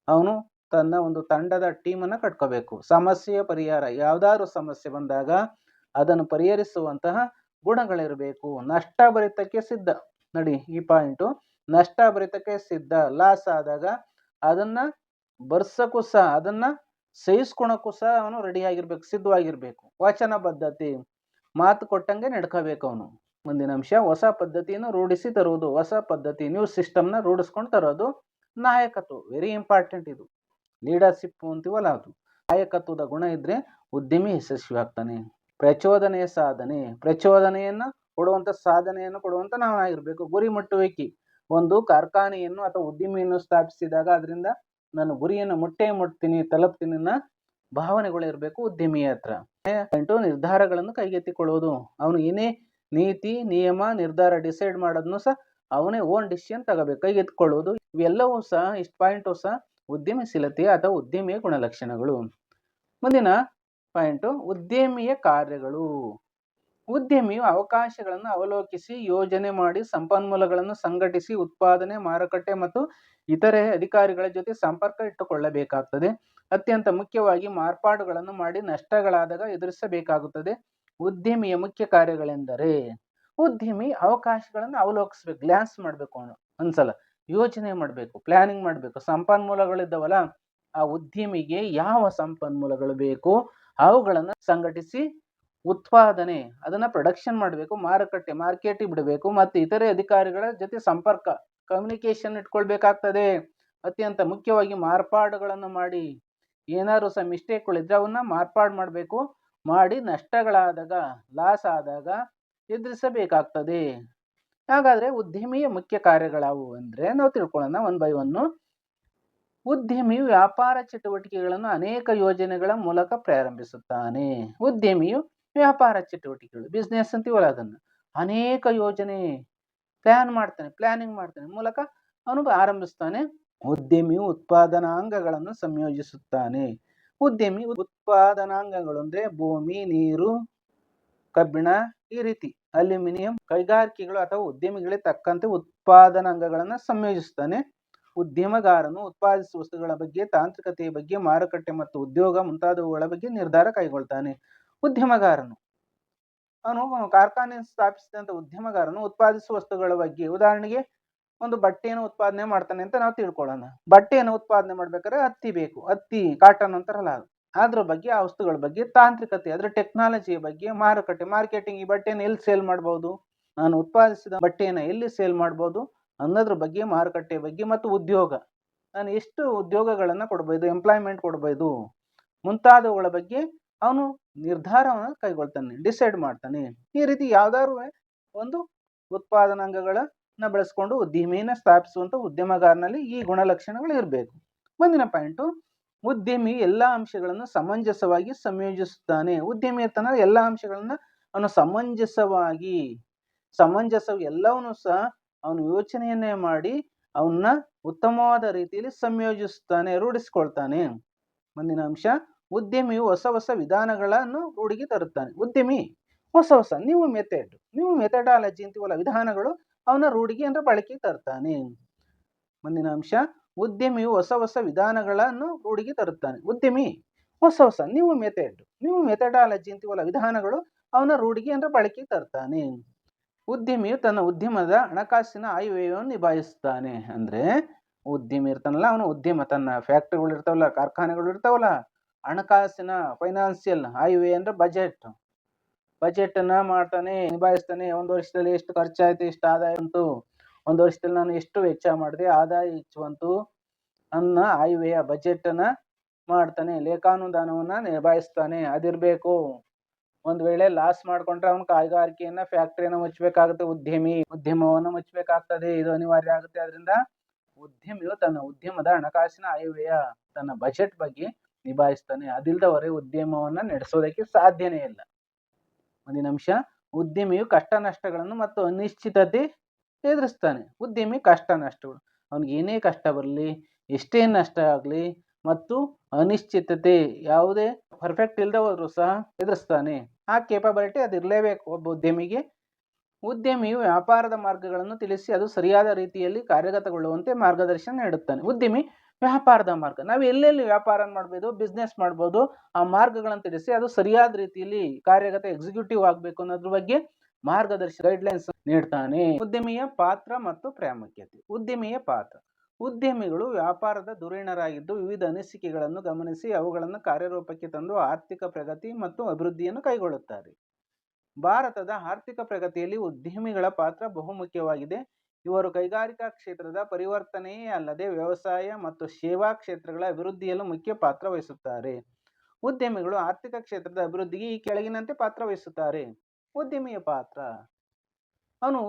ಅವನು ತನ್ನ ಒಂದು ತಂಡದ ಟೀಮನ್ನು ಕಟ್ಕೋಬೇಕು. ಸಮಸ್ಯೆಯ ಪರಿಹಾರ, ಯಾವ್ದಾದ್ರು ಸಮಸ್ಯೆ ಬಂದಾಗ ಅದನ್ನು ಪರಿಹರಿಸುವಂತಹ ಗುಣಗಳಿರಬೇಕು. ನಷ್ಟಭರಿತಕ್ಕೆ ಸಿದ್ಧ. ನೋಡಿ ಈ ಪಾಯಿಂಟು, ನಷ್ಟಭರಿತಕ್ಕೆ ಸಿದ್ಧ. ಲಾಸ್ ಆದಾಗ ಅದನ್ನ ಬರ್ಸಕ್ಕೂ ಸಹ, ಅದನ್ನ ಸಹಿಸ್ಕೊಳಕ್ಕೂ ಸಹ ಅವನು ರೆಡಿ ಆಗಿರ್ಬೇಕು, ಸಿದ್ಧವಾಗಿರ್ಬೇಕು. ವಚನ ಬದ್ಧತೆ, ಮಾತು ಕೊಟ್ಟಂಗೆ ನಡ್ಕೋಬೇಕು ಅವನು. ಮುಂದಿನ ಅಂಶ ಹೊಸ ಪದ್ಧತಿಯನ್ನು ರೂಢಿಸಿ ತರುವುದು. ಹೊಸ ಪದ್ಧತಿ, ನ್ಯೂ ಸಿಸ್ಟಮ್ನ ರೂಢಿಸ್ಕೊಂಡು ತರೋದು. ನಾಯಕತ್ವ, ವೆರಿ ಇಂಪಾರ್ಟೆಂಟ್. ಇದು ಲೀಡರ್ಶಿಪ್ ಅಂತೀವಲ್ಲ, ಅದು ನಾಯಕತ್ವದ ಗುಣ ಇದ್ರೆ ಉದ್ಯಮಿ ಯಶಸ್ವಿ ಆಗ್ತಾನೆ. ಪ್ರಚೋದನೆಯ ಸಾಧನೆ, ಪ್ರಚೋದನೆಯನ್ನು ಕೊಡುವಂತ ನಾವು ಆಗಿರ್ಬೇಕು. ಗುರಿ ಮುಟ್ಟುವಿಕೆ, ಒಂದು ಕಾರ್ಖಾನೆಯನ್ನು ಅಥವಾ ಉದ್ಯಮಿಯನ್ನು ಸ್ಥಾಪಿಸಿದಾಗ ಅದರಿಂದ ನಾನು ಗುರಿಯನ್ನು ಮುಟ್ತೀನಿ, ತಲುಪ್ತೀನಿ ಅನ್ನೋ ಭಾವನೆಗಳಿರಬೇಕು ಉದ್ಯಮಿಯ ಹತ್ರ. ನಿರ್ಧಾರಗಳನ್ನು ಕೈಗೆತ್ತಿಕೊಳ್ಳುವುದು. ಅವನು ಏನೇ ನೀತಿ, ನಿಯಮ, ನಿರ್ಧಾರ ಡಿಸೈಡ್ ಮಾಡೋದನ್ನು ಸಹ ಅವನೇ ಓನ್ ಡಿಸಿಷನ್ ತಗೋಬೇಕು, ಕೈಗೆತ್ತಿಕೊಳ್ಳುವುದು. ಇವೆಲ್ಲವೂ ಸಹ, ಇಷ್ಟು ಪಾಯಿಂಟು ಸಹ ಉದ್ಯಮಶೀಲತೆಯ ಅಥವಾ ಉದ್ಯಮಿಯ ಗುಣಲಕ್ಷಣಗಳು. ಮುಂದಿನ ಪಾಯಿಂಟು ಉದ್ಯಮಿಯ ಕಾರ್ಯಗಳು. ಉದ್ಯಮಿಯು ಅವಕಾಶಗಳನ್ನು ಅವಲೋಕಿಸಿ ಯೋಜನೆ ಮಾಡಿ ಸಂಪನ್ಮೂಲಗಳನ್ನು ಸಂಘಟಿಸಿ ಉತ್ಪಾದನೆ, ಮಾರುಕಟ್ಟೆ ಮತ್ತು ಇತರೆ ಅಧಿಕಾರಿಗಳ ಜೊತೆ ಸಂಪರ್ಕ ಇಟ್ಟುಕೊಳ್ಳಬೇಕಾಗುತ್ತದೆ. ಅತ್ಯಂತ ಮುಖ್ಯವಾಗಿ ಮಾರ್ಪಾಡುಗಳನ್ನು ಮಾಡಿ ನಷ್ಟಗಳಾದಾಗ ಎದುರಿಸಬೇಕಾಗುತ್ತದೆ. ಉದ್ಯಮಿಯ ಮುಖ್ಯ ಕಾರ್ಯಗಳೆಂದರೆ, ಉದ್ಯಮಿ ಅವಕಾಶಗಳನ್ನು ಅವಲೋಕಿಸ್ಬೇಕು, ಗ್ಲಾನ್ಸ್ ಮಾಡಬೇಕು, ಅವನು ಒಂದ್ಸಲ ಯೋಚನೆ ಮಾಡಬೇಕು, ಪ್ಲಾನಿಂಗ್ ಮಾಡಬೇಕು. ಸಂಪನ್ಮೂಲಗಳಿದ್ದಾವಲ್ಲ, ಆ ಉದ್ಯಮಿಗೆ ಯಾವ ಸಂಪನ್ಮೂಲಗಳು ಬೇಕು ಅವುಗಳನ್ನು ಸಂಘಟಿಸಿ ಉತ್ಪಾದನೆ, ಅದನ್ನ ಪ್ರೊಡಕ್ಷನ್ ಮಾಡಬೇಕು, ಮಾರ್ಕೆಟಿಗೆ ಬಿಡಬೇಕು ಮತ್ತು ಇತರೆ ಅಧಿಕಾರಿಗಳ ಜೊತೆ ಸಂಪರ್ಕ, ಕಮ್ಯುನಿಕೇಶನ್ ಇಟ್ಕೊಳ್ಬೇಕಾಗ್ತದೆ. ಅತ್ಯಂತ ಮುಖ್ಯವಾಗಿ ಮಾರ್ಪಾಡುಗಳನ್ನು ಮಾಡಿ, ಏನಾದ್ರು ಸಹ ಮಿಸ್ಟೇಕ್ಗಳಿದ್ರೆ ಅವನ್ನ ಮಾರ್ಪಾಡು ಮಾಡಬೇಕು, ಮಾಡಿ ನಷ್ಟಗಳಾದಾಗ, ಲಾಸ್ ಆದಾಗ ಎದುರಿಸಬೇಕಾಗ್ತದೆ. ಹಾಗಾದ್ರೆ ಉದ್ಯಮಿಯ ಮುಖ್ಯ ಕಾರ್ಯಗಳಾವು ಅಂದ್ರೆ ನಾವು ತಿಳ್ಕೊಳ್ಳೋಣ ಒನ್ ಬೈ ಒನ್. ಉದ್ಯಮಿಯು ವ್ಯಾಪಾರ ಚಟುವಟಿಕೆಗಳನ್ನು ಅನೇಕ ಯೋಜನೆಗಳ ಮೂಲಕ ಪ್ರಾರಂಭಿಸುತ್ತಾನೆ. ಉದ್ಯಮಿಯು ವ್ಯಾಪಾರ ಚಟುವಟಿಕೆಗಳು, ಬಿಸ್ನೆಸ್ ಅಂತೀವಲ್ಲ, ಅದನ್ನು ಅನೇಕ ಯೋಜನೆ ಪ್ಲಾನಿಂಗ್ ಮಾಡ್ತಾನೆ ಮೂಲಕ ಅವನು ಆರಂಭಿಸ್ತಾನೆ. ಉದ್ಯಮಿಯು ಉತ್ಪಾದನಾಂಗಗಳನ್ನು ಸಂಯೋಜಿಸುತ್ತಾನೆ. ಉದ್ಯಮಿ ಉತ್ಪಾದನಾಂಗಗಳು ಅಂದ್ರೆ ಭೂಮಿ, ನೀರು, ಕಬ್ಬಿಣ, ಈ ರೀತಿ ಅಲ್ಯೂಮಿನಿಯಂ ಕೈಗಾರಿಕೆಗಳು ಅಥವಾ ಉದ್ಯಮಿಗಳಿಗೆ ತಕ್ಕಂತೆ ಉತ್ಪಾದನಾಂಗಗಳನ್ನು ಸಂಯೋಜಿಸ್ತಾನೆ. ಉದ್ಯಮಗಾರನು ಉತ್ಪಾದಿಸುವ ವಸ್ತುಗಳ ಬಗ್ಗೆ, ತಾಂತ್ರಿಕತೆಯ ಬಗ್ಗೆ, ಮಾರುಕಟ್ಟೆ ಮತ್ತು ಉದ್ಯೋಗ ಮುಂತಾದವುಗಳ ಬಗ್ಗೆ ನಿರ್ಧಾರ ಕೈಗೊಳ್ತಾನೆ. ಉದ್ಯಮಗಾರನು ಅವನು ಕಾರ್ಖಾನೆ ಸ್ಥಾಪಿಸಿದಂಥ ಉದ್ಯಮಗಾರನು ಉತ್ಪಾದಿಸುವ ವಸ್ತುಗಳ ಬಗ್ಗೆ, ಉದಾಹರಣೆಗೆ ಒಂದು ಬಟ್ಟೆಯನ್ನು ಉತ್ಪಾದನೆ ಮಾಡ್ತಾನೆ ಅಂತ ನಾವು ತಿಳ್ಕೊಳ್ಳೋಣ. ಬಟ್ಟೆಯನ್ನು ಉತ್ಪಾದನೆ ಮಾಡ್ಬೇಕಾದ್ರೆ ಹತ್ತಿ ಬೇಕು, ಹತ್ತಿ ಕಾಟನ್ ಅಂತಾರಲ್ಲ, ಅದ್ರ ಬಗ್ಗೆ, ಆ ವಸ್ತುಗಳ ಬಗ್ಗೆ, ತಾಂತ್ರಿಕತೆ, ಅದರ ಟೆಕ್ನಾಲಜಿಯ ಬಗ್ಗೆ, ಮಾರುಕಟ್ಟೆ, ಮಾರ್ಕೆಟಿಂಗ್, ಈ ಬಟ್ಟೆಯನ್ನು ಎಲ್ಲಿ ಸೇಲ್ ಮಾಡ್ಬೋದು, ನಾನು ಉತ್ಪಾದಿಸಿದ ಬಟ್ಟೆಯನ್ನು ಎಲ್ಲಿ ಸೇಲ್ ಮಾಡ್ಬೋದು ಅನ್ನೋದ್ರ ಬಗ್ಗೆ, ಮಾರುಕಟ್ಟೆ ಬಗ್ಗೆ, ಮತ್ತು ಉದ್ಯೋಗ, ನಾನು ಎಷ್ಟು ಉದ್ಯೋಗಗಳನ್ನು ಕೊಡ್ಬೋದು, ಎಂಪ್ಲಾಯ್ಮೆಂಟ್ ಕೊಡ್ಬೋದು ಮುಂತಾದವುಗಳ ಬಗ್ಗೆ ಅವನು ನಿರ್ಧಾರವನ್ನು ಕೈಗೊಳ್ತಾನೆ, ಡಿಸೈಡ್ ಮಾಡ್ತಾನೆ. ಈ ರೀತಿ ಯಾವ್ದಾದ್ರು ಒಂದು ಉತ್ಪಾದನಾಂಗಗಳನ್ನ ಬಳಸ್ಕೊಂಡು ಉದ್ಯಮಿನ ಸ್ಥಾಪಿಸುವಂತ ಉದ್ಯಮಗಾರನಲ್ಲಿ ಈ ಗುಣಲಕ್ಷಣಗಳು ಇರಬೇಕು. ಮುಂದಿನ ಪಾಯಿಂಟು, ಉದ್ಯಮಿ ಎಲ್ಲಾ ಅಂಶಗಳನ್ನು ಸಮಂಜಸವಾಗಿ ಸಂಯೋಜಿಸುತ್ತಾನೆ. ಉದ್ಯಮಿ ಇರ್ತಾನ ಎಲ್ಲಾ ಅಂಶಗಳನ್ನ ಅವನು ಸಮಂಜಸ ಎಲ್ಲವನ್ನೂ ಸಹ ಅವನು ಯೋಚನೆಯನ್ನೇ ಮಾಡಿ ಅವನ್ನ ಉತ್ತಮವಾದ ರೀತಿಯಲ್ಲಿ ಸಂಯೋಜಿಸುತ್ತಾನೆ, ರೂಢಿಸಿಕೊಳ್ತಾನೆ. ಮುಂದಿನ ಅಂಶ, ಉದ್ಯಮಿಯು ಹೊಸ ಹೊಸ ವಿಧಾನಗಳನ್ನು ರೂಢಿಗೆ ತರುತ್ತಾನೆ. ಉದ್ಯಮಿ ಹೊಸ ನೀವು ಮೆಥಡಾಲಜಿ ಅಂತೀವಲ್ಲ, ವಿಧಾನಗಳು ಅವನ ರೂಢಿಗೆ ಅಂದ್ರೆ ಬಳಕೆಗೆ ತರ್ತಾನೆ. ಮುಂದಿನ ಅಂಶ, ಉದ್ಯಮಿಯು ಹೊಸ ಹೊಸ ವಿಧಾನಗಳನ್ನು ರೂಢಿಗೆ ತರುತ್ತಾನೆ. ಉದ್ಯಮಿ ಹೊಸ ನೀವು ಮೆಥಡಾಲಜಿ ಅಂತೀವಲ್ಲ, ವಿಧಾನಗಳು ಅವನ ರೂಢಿಗೆ ಅಂದ್ರೆ ಬಳಕೆಗೆ ತರ್ತಾನೆ. ಉದ್ಯಮಿಯು ತನ್ನ ಉದ್ಯಮದ ಹಣಕಾಸಿನ ಆಯವ್ಯಯವನ್ನು ನಿಭಾಯಿಸ್ತಾನೆ. ಅಂದ್ರೆ ಉದ್ಯಮಿ ಇರ್ತಾನಲ್ಲ, ಅವನು ಉದ್ಯಮ, ತನ್ನ ಫ್ಯಾಕ್ಟ್ರಿಗಳು ಇರ್ತಾವಲ್ಲ, ಕಾರ್ಖಾನೆಗಳು ಇರ್ತಾವಲ್ಲ, ಹಣಕಾಸಿನ ಫೈನಾನ್ಸಿಯಲ್ ಆಯವ್ಯಯ ಅಂದ್ರೆ ಬಜೆಟ್ ಅನ್ನ ಮಾಡ್ತಾನೆ, ನಿಭಾಯಿಸ್ತಾನೆ. ಒಂದು ವರ್ಷದಲ್ಲಿ ಎಷ್ಟು ಖರ್ಚಾಯ್ತು, ಎಷ್ಟು ಆದಾಯ ಬಂತು, ಒಂದು ವರ್ಷದಲ್ಲಿ ನಾನು ಎಷ್ಟು ವೆಚ್ಚ ಮಾಡಿದೆ, ಆದಾಯ ಹೆಚ್ಚು ಬಂತು ಅನ್ನ ಆಯವ್ಯಯ ಬಜೆಟ್ ಅನ್ನ ಮಾಡ್ತಾನೆ. ಲೇಖಾನುದಾನವನ್ನ ನಿಭಾಯಿಸ್ತಾನೆ, ಅದಿರ್ಬೇಕು. ಒಂದ್ ವೇಳೆ ಲಾಸ್ ಮಾಡ್ಕೊಂಡ್ರೆ ಅವನ ಕೈಗಾರಿಕೆಯನ್ನ, ಫ್ಯಾಕ್ಟ್ರಿಯನ್ನ ಮುಚ್ಚಬೇಕಾಗುತ್ತೆ, ಉದ್ಯಮವನ್ನು ಮುಚ್ಚಬೇಕಾಗ್ತದೆ, ಇದು ಅನಿವಾರ್ಯ ಆಗುತ್ತೆ. ಅದರಿಂದ ಉದ್ಯಮಿಯು ತನ್ನ ಉದ್ಯಮದ ಹಣಕಾಸಿನ ಆಯವ್ಯಯ, ತನ್ನ ಬಜೆಟ್ ಬಗ್ಗೆ ನಿಭಾಯಿಸ್ತಾನೆ. ಅದಿಲ್ಲದವರೆ ಉದ್ಯಮವನ್ನ ನಡೆಸೋದಕ್ಕೆ ಸಾಧ್ಯನೇ ಇಲ್ಲ. ಮುಂದಿನ ಅಂಶ, ಉದ್ಯಮಿಯು ಕಷ್ಟ ನಷ್ಟಗಳನ್ನು ಮತ್ತು ಅನಿಶ್ಚಿತತೆ ಎದುರಿಸ್ತಾನೆ. ಉದ್ಯಮಿ ಕಷ್ಟ ನಷ್ಟಗಳು, ಅವನಿಗೆ ಏನೇ ಕಷ್ಟ ಬರಲಿ, ಎಷ್ಟೇ ನಷ್ಟ ಆಗಲಿ, ಮತ್ತು ಅನಿಶ್ಚಿತತೆ, ಯಾವುದೇ ಪರ್ಫೆಕ್ಟ್ ಇಲ್ಲದೆ ಹೋದ್ರು ಸಹ ಎದುರಿಸ್ತಾನೆ. ಆ ಕೇಪಬಿಲಿಟಿ ಅದಿರಲೇಬೇಕು ಒಬ್ಬ ಉದ್ಯಮಿಗೆ. ಉದ್ಯಮಿಯು ವ್ಯಾಪಾರದ ಮಾರ್ಗಗಳನ್ನು ತಿಳಿಸಿ ಅದು ಸರಿಯಾದ ರೀತಿಯಲ್ಲಿ ಕಾರ್ಯಗತಗೊಳ್ಳುವಂತೆ ಮಾರ್ಗದರ್ಶನ ನೀಡುತ್ತಾನೆ. ಉದ್ಯಮಿ ವ್ಯಾಪಾರದ ಮಾರ್ಗ, ನಾವು ಎಲ್ಲೆಲ್ಲಿ ವ್ಯಾಪಾರ ಮಾಡ್ಬೋದು, ಬಿಸ್ನೆಸ್ ಮಾಡ್ಬೋದು, ಆ ಮಾರ್ಗಗಳನ್ನು ತಿಳಿಸಿ ಅದು ಸರಿಯಾದ ರೀತಿಯಲ್ಲಿ ಕಾರ್ಯಗತ ಎಕ್ಸಿಕ್ಯೂಟಿವ್ ಆಗಬೇಕು ಅನ್ನೋದ್ರ ಬಗ್ಗೆ ಮಾರ್ಗದರ್ಶನ ಗೈಡ್ಲೈನ್ಸ್ ನೀಡ್ತಾನೆ. ಉದ್ಯಮಿಯ ಪಾತ್ರ ಮತ್ತು ಪ್ರಾಮುಖ್ಯತೆ. ಉದ್ಯಮಿಯ ಪಾತ್ರ, ಉದ್ಯಮಿಗಳು ವ್ಯಾಪಾರದ ಧುರೀಣರಾಗಿದ್ದು ವಿವಿಧ ಅನಿಸಿಕೆಗಳನ್ನು ಗಮನಿಸಿ ಅವುಗಳನ್ನು ಕಾರ್ಯರೂಪಕ್ಕೆ ತಂದು ಆರ್ಥಿಕ ಪ್ರಗತಿ ಮತ್ತು ಅಭಿವೃದ್ಧಿಯನ್ನು ಕೈಗೊಳ್ಳುತ್ತಾರೆ. ಭಾರತದ ಆರ್ಥಿಕ ಪ್ರಗತಿಯಲ್ಲಿ ಉದ್ಯಮಿಗಳ ಪಾತ್ರ ಬಹುಮುಖ್ಯವಾಗಿದೆ. ಇವರು ಕೈಗಾರಿಕಾ ಕ್ಷೇತ್ರದ ಪರಿವರ್ತನೆಯೇ ಅಲ್ಲದೆ ವ್ಯವಸಾಯ ಮತ್ತು ಸೇವಾ ಕ್ಷೇತ್ರಗಳ ಅಭಿವೃದ್ಧಿಯಲ್ಲೂ ಮುಖ್ಯ ಪಾತ್ರ ವಹಿಸುತ್ತಾರೆ. ಉದ್ಯಮಿಗಳು ಆರ್ಥಿಕ ಕ್ಷೇತ್ರದ ಅಭಿವೃದ್ಧಿಗೆ ಈ ಕೆಳಗಿನಂತೆ ಪಾತ್ರ ವಹಿಸುತ್ತಾರೆ. ಉದ್ಯಮಿಯ ಪಾತ್ರ, ಅವನು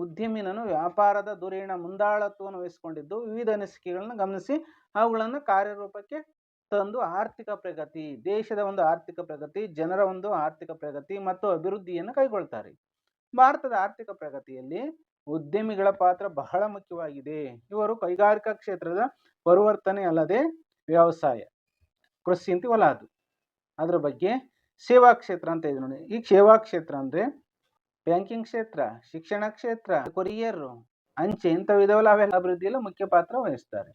ಉದ್ಯಮಿನನು ವ್ಯಾಪಾರದ ಧುರೀಣ ಮುಂದಾಳತ್ವವನ್ನು ವಹಿಸಿಕೊಂಡಿದ್ದು ವಿವಿಧ ಅನಿಸಿಕೆಗಳನ್ನು ಗಮನಿಸಿ ಅವುಗಳನ್ನು ಕಾರ್ಯರೂಪಕ್ಕೆ ತಂದು ಆರ್ಥಿಕ ಪ್ರಗತಿ, ದೇಶದ ಒಂದು ಆರ್ಥಿಕ ಪ್ರಗತಿ, ಜನರ ಒಂದು ಆರ್ಥಿಕ ಪ್ರಗತಿ ಮತ್ತು ಅಭಿವೃದ್ಧಿಯನ್ನು ಕೈಗೊಳ್ತಾರೆ. ಭಾರತದ ಆರ್ಥಿಕ ಪ್ರಗತಿಯಲ್ಲಿ ಉದ್ಯಮಿಗಳ ಪಾತ್ರ ಬಹಳ ಮುಖ್ಯವಾಗಿದೆ. ಇವರು ಕೈಗಾರಿಕಾ ಕ್ಷೇತ್ರದ ಪರಿವರ್ತನೆ ಅಲ್ಲದೆ ವ್ಯವಸಾಯ, ಕೃಷಿ ಅಂತೀವಲ್ಲ ಅದು, ಅದ್ರ ಬಗ್ಗೆ ಸೇವಾ ಕ್ಷೇತ್ರ ಅಂತ ಇದೆ ನೋಡಿ. ಈ ಸೇವಾ ಕ್ಷೇತ್ರ ಅಂದ್ರೆ ಬ್ಯಾಂಕಿಂಗ್ ಕ್ಷೇತ್ರ, ಶಿಕ್ಷಣ ಕ್ಷೇತ್ರ, ಕೊರಿಯರ್, ಅಂಚೆ ಇಂಥವಿದವಲ್ಲ, ಅವೆಲ್ಲ ಅಭಿವೃದ್ಧಿಯಲ್ಲಿ ಮುಖ್ಯ ಪಾತ್ರ ವಹಿಸ್ತಾರೆ.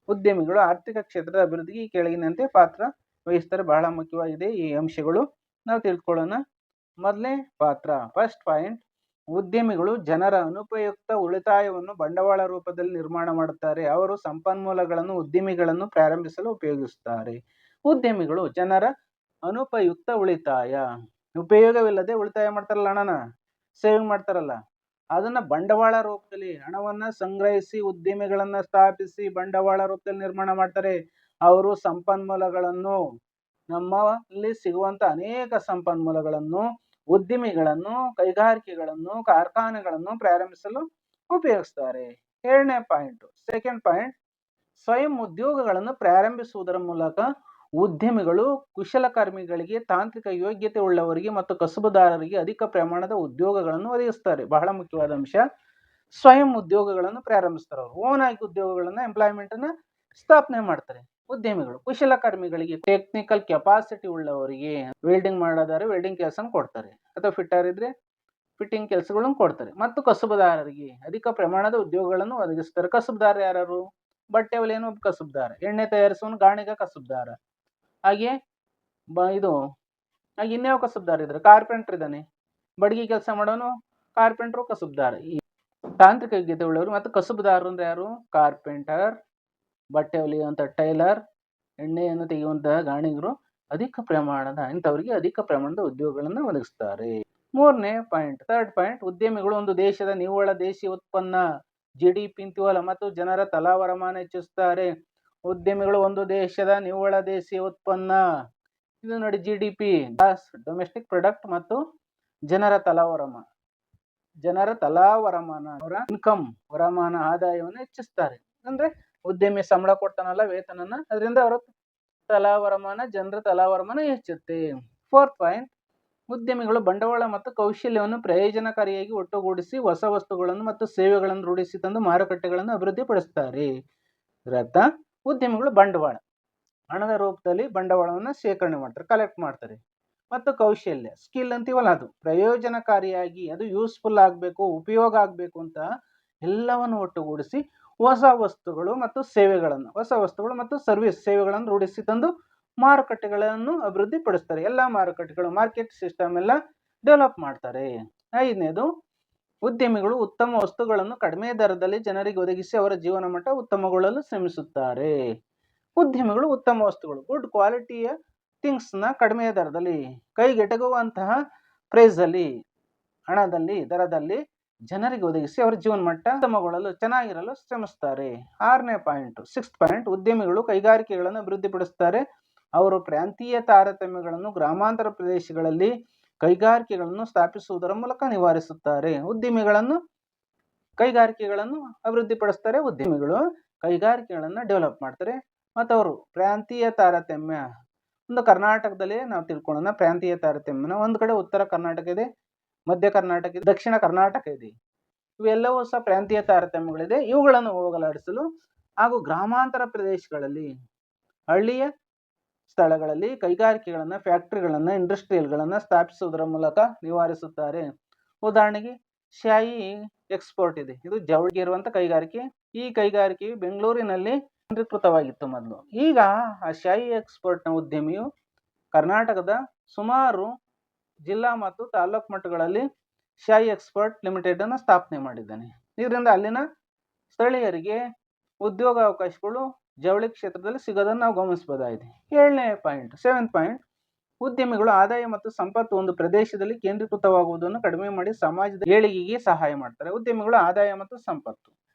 ಉದ್ಯಮಿಗಳು ಆರ್ಥಿಕ ಕ್ಷೇತ್ರದ ಅಭಿವೃದ್ಧಿಗೆ ಈ ಕೆಳಗಿನಂತೆ ಪಾತ್ರ ವಹಿಸ್ತಾರೆ, ಬಹಳ ಮುಖ್ಯವಾಗಿದೆ. ಈ ಅಂಶಗಳು ನಾವು ತಿಳ್ಕೊಳ್ಳೋಣ. ಮೊದಲನೇ ಪಾತ್ರ, ಫಸ್ಟ್ ಪಾಯಿಂಟ್, ಉದ್ಯಮಿಗಳು ಜನರ ಅನುಪಯುಕ್ತ ಉಳಿತಾಯವನ್ನು ಬಂಡವಾಳ ರೂಪದಲ್ಲಿ ನಿರ್ಮಾಣ ಮಾಡುತ್ತಾರೆ. ಅವರು ಸಂಪನ್ಮೂಲಗಳನ್ನು ಉದ್ಯಮಿಗಳನ್ನು ಪ್ರಾರಂಭಿಸಲು ಉಪಯೋಗಿಸುತ್ತಾರೆ. ಉದ್ಯಮಿಗಳು ಜನರ ಅನುಪಯುಕ್ತ ಉಳಿತಾಯ, ಉಪಯೋಗವಿಲ್ಲದೆ ಉಳಿತಾಯ ಮಾಡ್ತಾರಲ್ಲ, ಹಣನ ಸೇವಿಂಗ್ ಮಾಡ್ತಾರಲ್ಲ, ಅದನ್ನ ಬಂಡವಾಳ ರೂಪದಲ್ಲಿ ಹಣವನ್ನ ಸಂಗ್ರಹಿಸಿ ಉದ್ಯಮಿಗಳನ್ನ ಸ್ಥಾಪಿಸಿ ಬಂಡವಾಳ ರೂಪದಲ್ಲಿ ನಿರ್ಮಾಣ ಮಾಡ್ತಾರೆ. ಅವರು ಸಂಪನ್ಮೂಲಗಳನ್ನು, ನಮ್ಮಲ್ಲಿ ಸಿಗುವಂತ ಅನೇಕ ಸಂಪನ್ಮೂಲಗಳನ್ನು ಉದ್ಯಮಿಗಳನ್ನು, ಕೈಗಾರಿಕೆಗಳನ್ನು, ಕಾರ್ಖಾನೆಗಳನ್ನು ಪ್ರಾರಂಭಿಸಲು ಉಪಯೋಗಿಸ್ತಾರೆ. ಎರಡನೇ ಪಾಯಿಂಟ್, ಸೆಕೆಂಡ್ ಪಾಯಿಂಟ್, ಸ್ವಯಂ ಉದ್ಯೋಗಗಳನ್ನು ಪ್ರಾರಂಭಿಸುವುದರ ಮೂಲಕ ಉದ್ಯಮಿಗಳು ಕುಶಲಕರ್ಮಿಗಳಿಗೆ, ತಾಂತ್ರಿಕ ಯೋಗ್ಯತೆ ಉಳ್ಳವರಿಗೆ ಮತ್ತು ಕಸುಬುದಾರರಿಗೆ ಅಧಿಕ ಪ್ರಮಾಣದ ಉದ್ಯೋಗಗಳನ್ನು ಒದಗಿಸ್ತಾರೆ. ಬಹಳ ಮುಖ್ಯವಾದ ಅಂಶ, ಸ್ವಯಂ ಉದ್ಯೋಗಗಳನ್ನು ಪ್ರಾರಂಭಿಸ್ತಾರೆ. ಅವರು ಓನ್ ಆಗಿ ಉದ್ಯೋಗಗಳನ್ನ, ಎಂಪ್ಲಾಯ್ಮೆಂಟ್ ಅನ್ನ ಸ್ಥಾಪನೆ ಮಾಡ್ತಾರೆ. ಉದ್ಯಮಿಗಳು ಕುಶಲಕರ್ಮಿಗಳಿಗೆ, ಟೆಕ್ನಿಕಲ್ ಕೆಪಾಸಿಟಿ ಉಳ್ಳವರಿಗೆ, ವೆಲ್ಡಿಂಗ್ ಮಾಡೋದಾದ್ರೆ ವೆಲ್ಡಿಂಗ್ ಕೆಲಸ ಕೊಡ್ತಾರೆ, ಅಥವಾ ಫಿಟ್ಟರ್ ಇದ್ರೆ ಫಿಟ್ಟಿಂಗ್ ಕೆಲಸಗಳನ್ನು ಕೊಡ್ತಾರೆ. ಮತ್ತು ಕಸುಬುದಾರರಿಗೆ ಅಧಿಕ ಪ್ರಮಾಣದ ಉದ್ಯೋಗಗಳನ್ನು ಒದಗಿಸ್ತಾರೆ. ಕಸುಬುದಾರ ಯಾರು? ಬಟ್ಟೆ ಹೊಲಿಯೋನು ಒಬ್ಬ ಕಸುಬ್ದಾರ, ಎಣ್ಣೆ ತಯಾರಿಸುವನು ಗಾಣಿಗ ಕಸುಬ್ದಾರ. ಹಾಗೆ ಇದು ಹಾಗೆ ಇನ್ಯಾವ ಕಸುಬ್ದಾರ ಇದ್ರೆ ಕಾರ್ಪೆಂಟರ್ ಇದ್ದಾನೆ, ಬಡಗಿ ಕೆಲಸ ಮಾಡೋನು ಕಾರ್ಪೆಂಟ್ರು ಕಸುಬ್ದಾರ. ಈ ತಾಂತ್ರಿಕ ಯೋಗ್ಯತೆ ಉಳ್ಳವರು ಮತ್ತು ಕಸುಬುದಾರರು ಅಂದ್ರೆ ಯಾರು? ಕಾರ್ಪೆಂಟರ್, ಬಟ್ಟೆ ಹೊಲಿಯುವಂಥ ಟೈಲರ್, ಎಣ್ಣೆಯನ್ನು ತೆಗೆಯುವಂತಹ ಗಾಣಿಗರು ಅಧಿಕ ಪ್ರಮಾಣದ ಉದ್ಯೋಗಗಳನ್ನು ಒದಗಿಸ್ತಾರೆ. ಮೂರನೇ ಪಾಯಿಂಟ್, ಥರ್ಡ್ ಪಾಯಿಂಟ್, ಉದ್ಯಮಿಗಳು ಒಂದು ದೇಶದ ನಿವ್ವಳ ದೇಶೀಯ ಉತ್ಪನ್ನ GDP ಅಂತೀವಲ್ಲ ಮತ್ತು ಜನರ ತಲಾ ವರಮಾನ ಹೆಚ್ಚಿಸುತ್ತಾರೆ. ಉದ್ಯಮಿಗಳು ಒಂದು ದೇಶದ ನಿವ್ವಳ ದೇಶೀಯ ಉತ್ಪನ್ನ, ಇದು ನೋಡಿ GDP ಡೊಮೆಸ್ಟಿಕ್ ಪ್ರಾಡಕ್ಟ್ ಮತ್ತು ಜನರ ತಲಾ ವರಮಾನ ಅವರ ಇನ್ಕಮ್ ವರಮಾನ ಆದಾಯವನ್ನು ಹೆಚ್ಚಿಸ್ತಾರೆ. ಅಂದ್ರೆ ಉದ್ಯಮಿ ಸಂಬಳ ಕೊಡ್ತಾನಲ್ಲ ವೇತನನ, ಅದರಿಂದ ಅವರ ಜನರ ತಲಾ ವರಮಾನ ಹೆಚ್ಚುತ್ತೆ. ಫೋರ್ತ್ ಪಾಯಿಂಟ್, ಉದ್ಯಮಿಗಳು ಬಂಡವಾಳ ಮತ್ತು ಕೌಶಲ್ಯವನ್ನು ಪ್ರಯೋಜನಕಾರಿಯಾಗಿ ಒಟ್ಟುಗೂಡಿಸಿ ಹೊಸ ವಸ್ತುಗಳನ್ನು ಮತ್ತು ಸೇವೆಗಳನ್ನು ರೂಢಿಸಿ ತಂದು ಮಾರುಕಟ್ಟೆಗಳನ್ನು ಅಭಿವೃದ್ಧಿಪಡಿಸುತ್ತಾರೆ. ಇದರರ್ಥ ಉದ್ಯಮಿಗಳು ಬಂಡವಾಳ, ಹಣದ ರೂಪದಲ್ಲಿ ಬಂಡವಾಳವನ್ನು ಶೇಖರಣೆ ಮಾಡ್ತಾರೆ, ಕಲೆಕ್ಟ್ ಮಾಡ್ತಾರೆ. ಮತ್ತು ಕೌಶಲ್ಯ, ಸ್ಕಿಲ್ ಅಂತೀವಲ್ಲ, ಅದು ಪ್ರಯೋಜನಕಾರಿಯಾಗಿ, ಅದು ಯೂಸ್ಫುಲ್ ಆಗಬೇಕು, ಉಪಯೋಗ ಆಗಬೇಕು ಅಂತ ಎಲ್ಲವನ್ನು ಒಟ್ಟುಗೂಡಿಸಿ ಹೊಸ ವಸ್ತುಗಳು ಮತ್ತು ಸರ್ವಿಸ್ ಸೇವೆಗಳನ್ನು ರೂಢಿಸಿ ತಂದು ಮಾರುಕಟ್ಟೆಗಳನ್ನು ಅಭಿವೃದ್ಧಿಪಡಿಸ್ತಾರೆ. ಎಲ್ಲ ಮಾರುಕಟ್ಟೆಗಳು, ಮಾರ್ಕೆಟ್ ಸಿಸ್ಟಮ್ ಎಲ್ಲ ಡೆವಲಪ್ ಮಾಡ್ತಾರೆ. ಐದನೇದು, ಉದ್ಯಮಿಗಳು ಉತ್ತಮ ವಸ್ತುಗಳನ್ನು ಕಡಿಮೆ ದರದಲ್ಲಿ ಜನರಿಗೆ ಒದಗಿಸಿ ಅವರ ಜೀವನ ಮಟ್ಟ ಉತ್ತಮಗೊಳ್ಳಲು ಶ್ರಮಿಸುತ್ತಾರೆ. ಉದ್ಯಮಿಗಳು ಉತ್ತಮ ವಸ್ತುಗಳು, ಗುಡ್ ಕ್ವಾಲಿಟಿಯ ಥಿಂಗ್ಸ್ನ ಕಡಿಮೆ ದರದಲ್ಲಿ, ಕೈಗೆಟಕುವಂತಹ ಪ್ರೈಸಲ್ಲಿ, ದರದಲ್ಲಿ ಜನರಿಗೆ ಒದಗಿಸಿ ಅವರ ಜೀವನ ಮಟ್ಟ ಉತ್ತಮಗೊಳ್ಳಲು, ಚೆನ್ನಾಗಿರಲು ಶ್ರಮಿಸುತ್ತಾರೆ. ಆರನೇ ಪಾಯಿಂಟ್, ಸಿಕ್ಸ್ತ್ ಪಾಯಿಂಟ್, ಉದ್ಯಮಿಗಳು ಕೈಗಾರಿಕೆಗಳನ್ನು ಅಭಿವೃದ್ಧಿಪಡಿಸುತ್ತಾರೆ. ಅವರು ಪ್ರಾಂತೀಯ ತಾರತಮ್ಯಗಳನ್ನು ಗ್ರಾಮಾಂತರ ಪ್ರದೇಶಗಳಲ್ಲಿ ಕೈಗಾರಿಕೆಗಳನ್ನು ಸ್ಥಾಪಿಸುವುದರ ಮೂಲಕ ನಿವಾರಿಸುತ್ತಾರೆ. ಕೈಗಾರಿಕೆಗಳನ್ನು ಅಭಿವೃದ್ಧಿಪಡಿಸ್ತಾರೆ. ಉದ್ಯಮಿಗಳು ಕೈಗಾರಿಕೆಗಳನ್ನು ಡೆವಲಪ್ ಮಾಡ್ತಾರೆ. ಮತ್ತು ಅವರು ಪ್ರಾಂತೀಯ ತಾರತಮ್ಯ, ಒಂದು ಕರ್ನಾಟಕದಲ್ಲಿ ನಾವು ತಿಳ್ಕೊಳ್ಳೋಣ ಪ್ರಾಂತೀಯ ತಾರತಮ್ಯನ. ಒಂದು ಕಡೆ ಉತ್ತರ ಕರ್ನಾಟಕ ಇದೆ, ಮಧ್ಯ ಕರ್ನಾಟಕ ಇದೆ, ದಕ್ಷಿಣ ಕರ್ನಾಟಕ ಇದೆ. ಇವೆಲ್ಲವೂ ಸಹ ಪ್ರಾಂತೀಯ ತಾರತಮ್ಯಗಳಿದೆ. ಇವುಗಳನ್ನು ಹೋಗಲಾಡಿಸಲು ಹಾಗೂ ಗ್ರಾಮಾಂತರ ಪ್ರದೇಶಗಳಲ್ಲಿ, ಹಳ್ಳಿಯ ಸ್ಥಳಗಳಲ್ಲಿ ಕೈಗಾರಿಕೆಗಳನ್ನು, ಫ್ಯಾಕ್ಟರಿಗಳನ್ನು, ಇಂಡಸ್ಟ್ರಿಯಲ್ಗಳನ್ನು ಸ್ಥಾಪಿಸುವುದರ ಮೂಲಕ ನಿವಾರಿಸುತ್ತಾರೆ. ಉದಾಹರಣೆಗೆ ಶಾಯಿ ಎಕ್ಸ್ಪೋರ್ಟ್ ಇದೆ, ಇದು ಜವಳಿಗೆ ಇರುವಂಥ ಕೈಗಾರಿಕೆ. ಈ ಕೈಗಾರಿಕೆಯು ಬೆಂಗಳೂರಿನಲ್ಲಿ ಕೇಂದ್ರೀಕೃತವಾಗಿತ್ತು ಮೊದಲು. ಈಗ ಆ ಶಾಯಿ ಎಕ್ಸ್ಪೋರ್ಟ್ನ ಉದ್ಯಮಿಯು ಕರ್ನಾಟಕದ ಸುಮಾರು ಜಿಲ್ಲಾ ಮತ್ತು ತಾಲೂಕು ಮಟ್ಟಗಳಲ್ಲಿ ಶಾಯಿ ಎಕ್ಸ್ಪೋರ್ಟ್ ಲಿಮಿಟೆಡ್ ಅನ್ನು ಸ್ಥಾಪನೆ ಮಾಡಿದ್ದಾನೆ. ಇದರಿಂದ ಅಲ್ಲಿನ ಸ್ಥಳೀಯರಿಗೆ ಉದ್ಯೋಗಾವಕಾಶಗಳು ಜವಳಿ ಕ್ಷೇತ್ರದಲ್ಲಿ ಸಿಗೋದನ್ನು ನಾವು ಗಮನಿಸಬಹುದಾಗಿದೆ. ಏಳನೇ ಪಾಯಿಂಟ್, ಸೆವೆಂತ್ ಪಾಯಿಂಟ್, ಉದ್ಯಮಿಗಳು ಆದಾಯ ಮತ್ತು ಸಂಪತ್ತು ಒಂದು ಪ್ರದೇಶದಲ್ಲಿ ಕೇಂದ್ರೀಕೃತವಾಗುವುದನ್ನು ಕಡಿಮೆ ಮಾಡಿ ಸಮಾಜದ ಏಳಿಗೆಗೆ ಸಹಾಯ ಮಾಡ್ತಾರೆ. ಉದ್ಯಮಿಗಳು ಆದಾಯ ಮತ್ತು ಸಂಪತ್ತು,